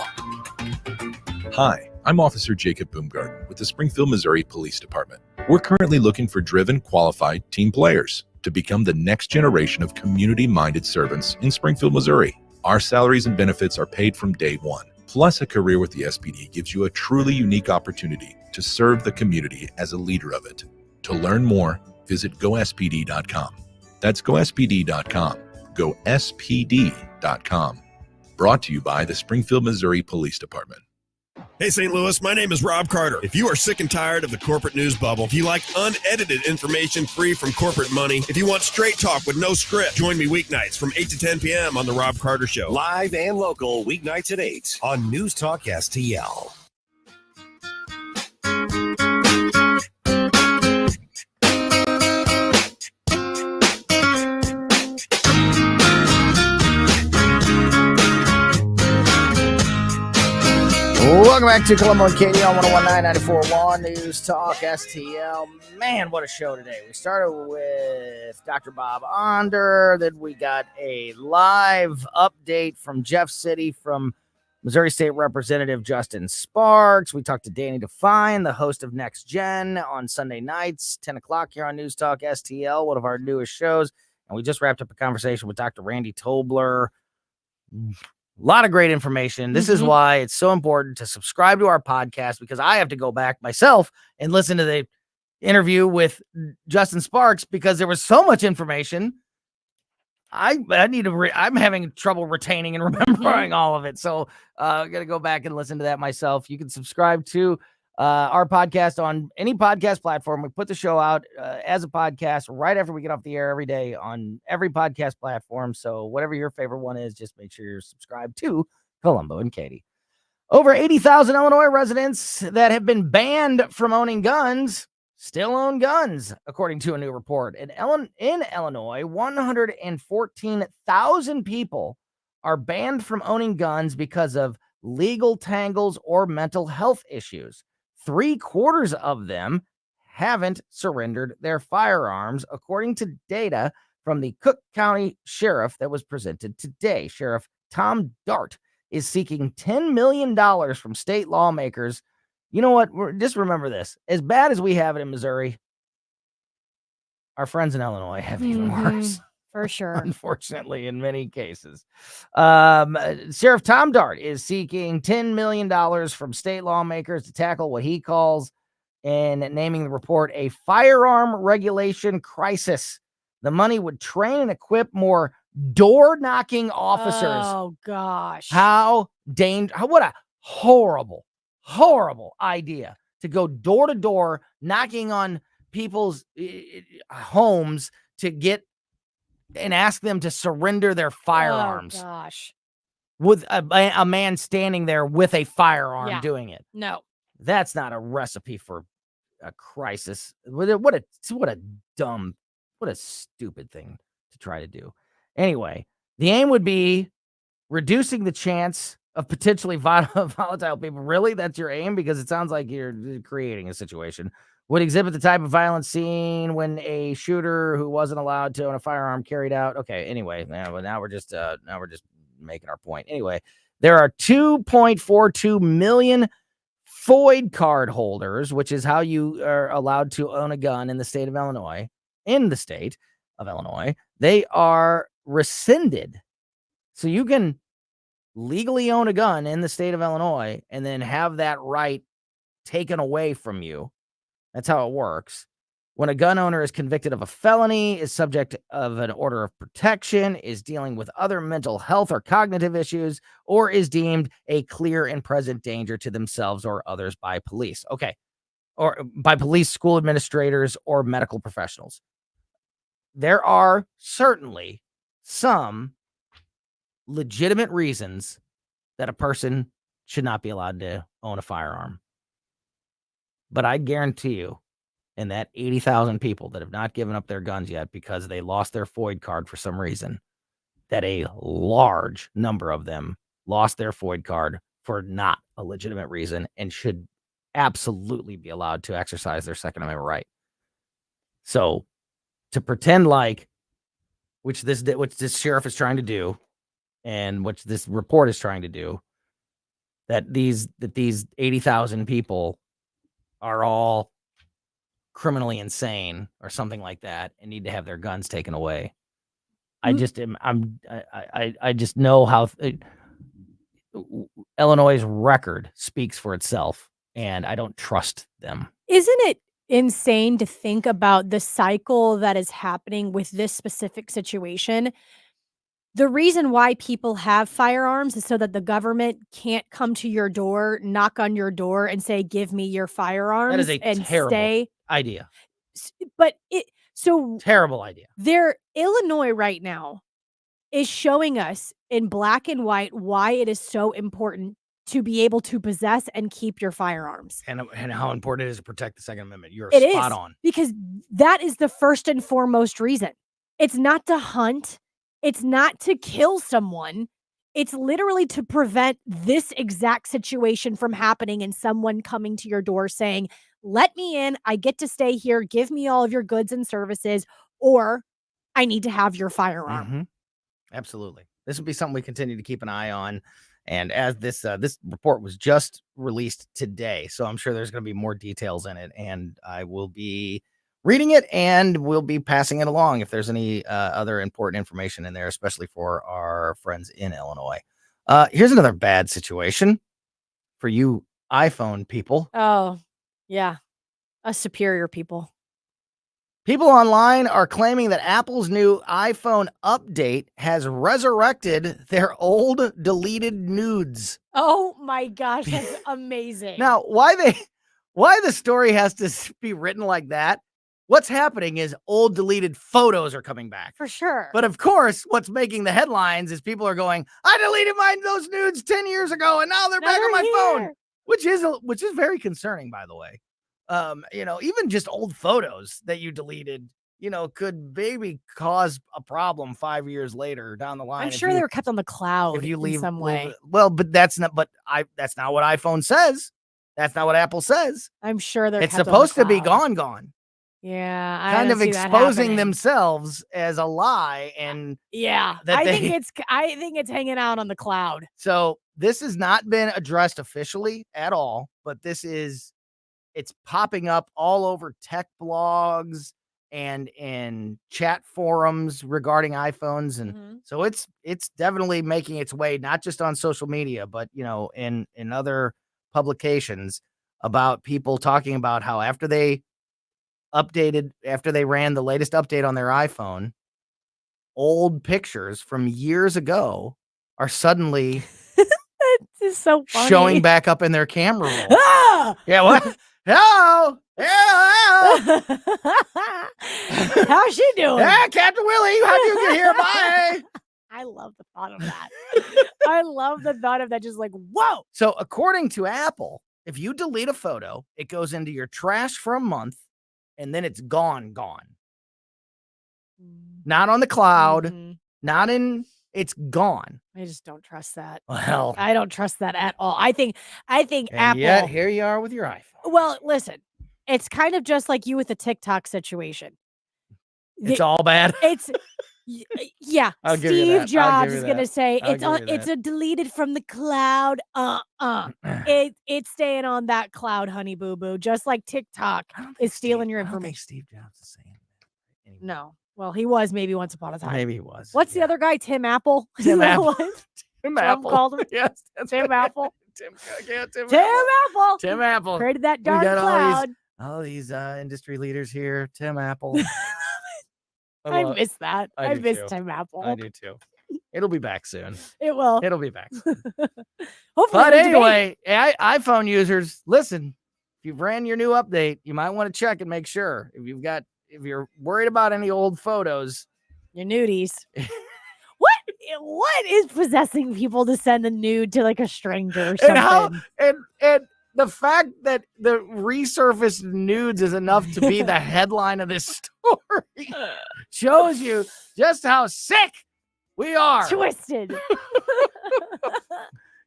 Hi, I'm Officer Jacob Boomgarden with the Springfield, Missouri Police Department. We're currently looking for driven, qualified team players to become the next generation of community-minded servants in Springfield, Missouri. Our salaries and benefits are paid from day one. Plus, a career with the SPD gives you a truly unique opportunity to serve the community as a leader of it. To learn more, visit gospd.com. That's gospd.com. Gospd.com. Brought to you by the Springfield, Missouri Police Department. Hey, St. Louis, my name is Rob Carter. If you are sick and tired of the corporate news bubble, if you like unedited information free from corporate money, if you want straight talk with no script, join me weeknights from 8 to 10 p.m. on The Rob Carter Show. Live and local, weeknights at 8 on News Talk STL. Welcome back to Colombo and Katie on 101.9 News Talk STL. Man, what a show today. We started with Dr. Bob Onder. Then we got a live update from Jeff City from Missouri State Representative Justin Sparks. We talked to Danny Define, the host of Next Gen, on Sunday nights, 10 o'clock here on News Talk STL, one of our newest shows. And we just wrapped up a conversation with Dr. Randy Tobler. A lot of great information. This is why it's so important to subscribe to our podcast, because I have to go back myself and listen to the interview with Justin Sparks because there was so much information. I need to. I'm having trouble retaining and remembering all of it. So I got to go back and listen to that myself. You can subscribe to our podcast on any podcast platform. We put the show out as a podcast right after we get off the air every day on every podcast platform. So whatever your favorite one is, just make sure you're subscribed to Colombo and Katie. Over 80,000 Illinois residents that have been banned from owning guns still own guns, according to a new report. In Illinois, 114,000 people are banned from owning guns because of legal tangles or mental health issues. 3/4 of them haven't surrendered their firearms, according to data from the Cook County Sheriff that was presented today. Sheriff Tom Dart is seeking $10 million from state lawmakers. You know what? Just remember this. As bad as we have it in Missouri, our friends in Illinois have even worse. For sure. Unfortunately, in many cases. Sheriff Tom Dart is seeking $10 million from state lawmakers to tackle what he calls, and naming the report, a firearm regulation crisis. The money would train and equip more door-knocking officers. Oh, gosh. What a horrible idea to go door to door, knocking on people's homes to get and ask them to surrender their firearms. Oh, gosh. With a man standing there with a firearm doing it. No. That's not a recipe for a crisis. What a stupid thing to try to do. Anyway, the aim would be reducing the chance of potentially volatile people. Really? That's your aim? Because it sounds like you're creating a situation. Would exhibit the type of violence seen when a shooter who wasn't allowed to own a firearm carried out. Okay, anyway, now we're just making our point. Anyway, there are 2.42 million FOID card holders, which is how you are allowed to own a gun in the state of Illinois. They are rescinded. So you can legally own a gun in the state of Illinois and then have that right taken away from you. That's how it works. When a gun owner is convicted of a felony, is subject of an order of protection, is dealing with other mental health or cognitive issues, or is deemed a clear and present danger to themselves or others by police. Okay. Or by police, school administrators, or medical professionals. There are certainly some legitimate reasons that a person should not be allowed to own a firearm. But I guarantee you, in that 80,000 people that have not given up their guns yet because they lost their FOID card for some reason, that a large number of them lost their FOID card for not a legitimate reason and should absolutely be allowed to exercise their Second Amendment right. So to pretend like, which this sheriff is trying to do, and which this report is trying to do, that these 80,000 people are all criminally insane or something like that and need to have their guns taken away. I just know how Illinois' record speaks for itself, and I don't trust them. Isn't it insane to think about the cycle that is happening with this specific situation? The reason why people have firearms is so that the government can't come to your door, knock on your door, and say, "Give me your firearms." That is a and terrible idea. But terrible idea. Illinois right now is showing us in black and white why it is so important to be able to possess and keep your firearms. And how important it is to protect the Second Amendment. You're It spot is, on. because that is the first and foremost reason. It's not to hunt. It's not to kill someone. It's literally to prevent this exact situation from happening and someone coming to your door saying, "Let me in. I get to stay here. Give me all of your goods and services, or I need to have your firearm." Mm-hmm. Absolutely. This will be something we continue to keep an eye on. And as this report was just released today, so I'm sure there's going to be more details in it, and I will be reading it and we'll be passing it along if there's any other important information in there, especially for our friends in Illinois. Here's another bad situation for you iPhone people. Oh, yeah. Us superior people. People online are claiming that Apple's new iPhone update has resurrected their old deleted nudes. Oh my gosh, that's amazing. Now, why the story has to be written like that? What's happening is old deleted photos are coming back. For sure. But of course, what's making the headlines is people are going, "I deleted those nudes 10 years ago and now they're back on my phone," which is very concerning, by the way. Even just old photos that you deleted, could maybe cause a problem 5 years later down the line. I'm sure they were kept on the cloud if you in leave some way. Well, but that's not what iPhone says. That's not what Apple says. I'm sure they're It's kept on the supposed to be cloud. gone. Yeah, I Kind don't of see that exposing happening. themselves as a lie, and Yeah, I think it's hanging out on the cloud. So this has not been addressed officially at all, but it's popping up all over tech blogs and in chat forums regarding iPhones, and so it's definitely making its way not just on social media, but in other publications about people talking about how after they ran the latest update on their iPhone, old pictures from years ago are suddenly This is so funny. showing back up in their camera roll. Ah! Yeah, what? Hello. How's she doing? Yeah, Captain Willie, how'd you get here? Bye. I love the thought of that. I love the thought of that. Just like, whoa. So according to Apple, if you delete a photo, it goes into your trash for a month, and then it's gone. Not on the cloud, it's gone. I just don't trust that. Well, I don't trust that at all. I think and Apple. yet here you are with your iPhone. Well, listen, it's kind of just like you with the TikTok situation. It's all bad. Yeah. I'll give you Steve that. Jobs is that. gonna say I'll it's give you it's that. a deleted from the cloud. It's staying on that cloud, honey boo boo. Just like TikTok is stealing your I don't think information. Steve Jobs is saying that. No. Well, he was maybe once upon a time. Maybe he was. What's the other guy? Tim Apple. Is Tim that Apple. what Tim Trump Apple. called him? Yes, that's Tim right. Apple. Tim Apple. Tim Apple. Created that We dark got cloud. all these industry leaders here. Tim Apple. I miss that. I do miss too. Tim Apple. I do too. It'll be back soon. It will. It'll be back soon. Hopefully, But the debate. anyway, iPhone users, listen, if you've ran your new update, you might want to check and make sure. If you're worried about any old photos, your nudies. What? what is possessing people to send a nude to like a stranger or something? And the fact that the resurfaced nudes is enough to be the headline of this story shows you just how sick we are. Twisted.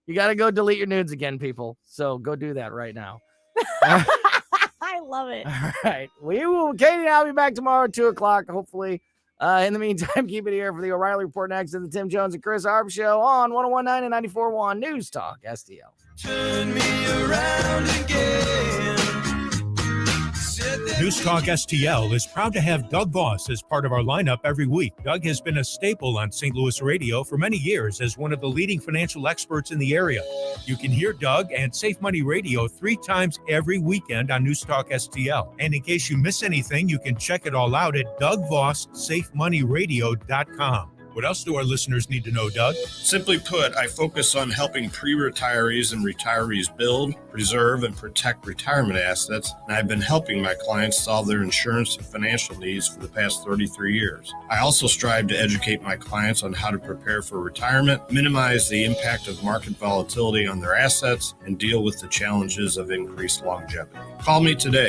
You got to go delete your nudes again, people. So go do that right now. I love it. All right. Katie and I'll be back tomorrow at 2:00, hopefully. In the meantime, keep it here for the O'Reilly Report next to the Tim Jones and Chris Harb Show on 101.9 and 94.1 News Talk STL. Turn me around again. News Talk STL is proud to have Doug Voss as part of our lineup every week. Doug has been a staple on St. Louis radio for many years as one of the leading financial experts in the area. You can hear Doug and Safe Money Radio 3 times every weekend on News Talk STL. And in case you miss anything, you can check it all out at DougVossSafeMoneyRadio.com. What else do our listeners need to know, Doug? Simply put, I focus on helping pre-retirees and retirees build, preserve, and protect retirement assets, and I've been helping my clients solve their insurance and financial needs for the past 33 years. I also strive to educate my clients on how to prepare for retirement, minimize the impact of market volatility on their assets, and deal with the challenges of increased longevity. Call me today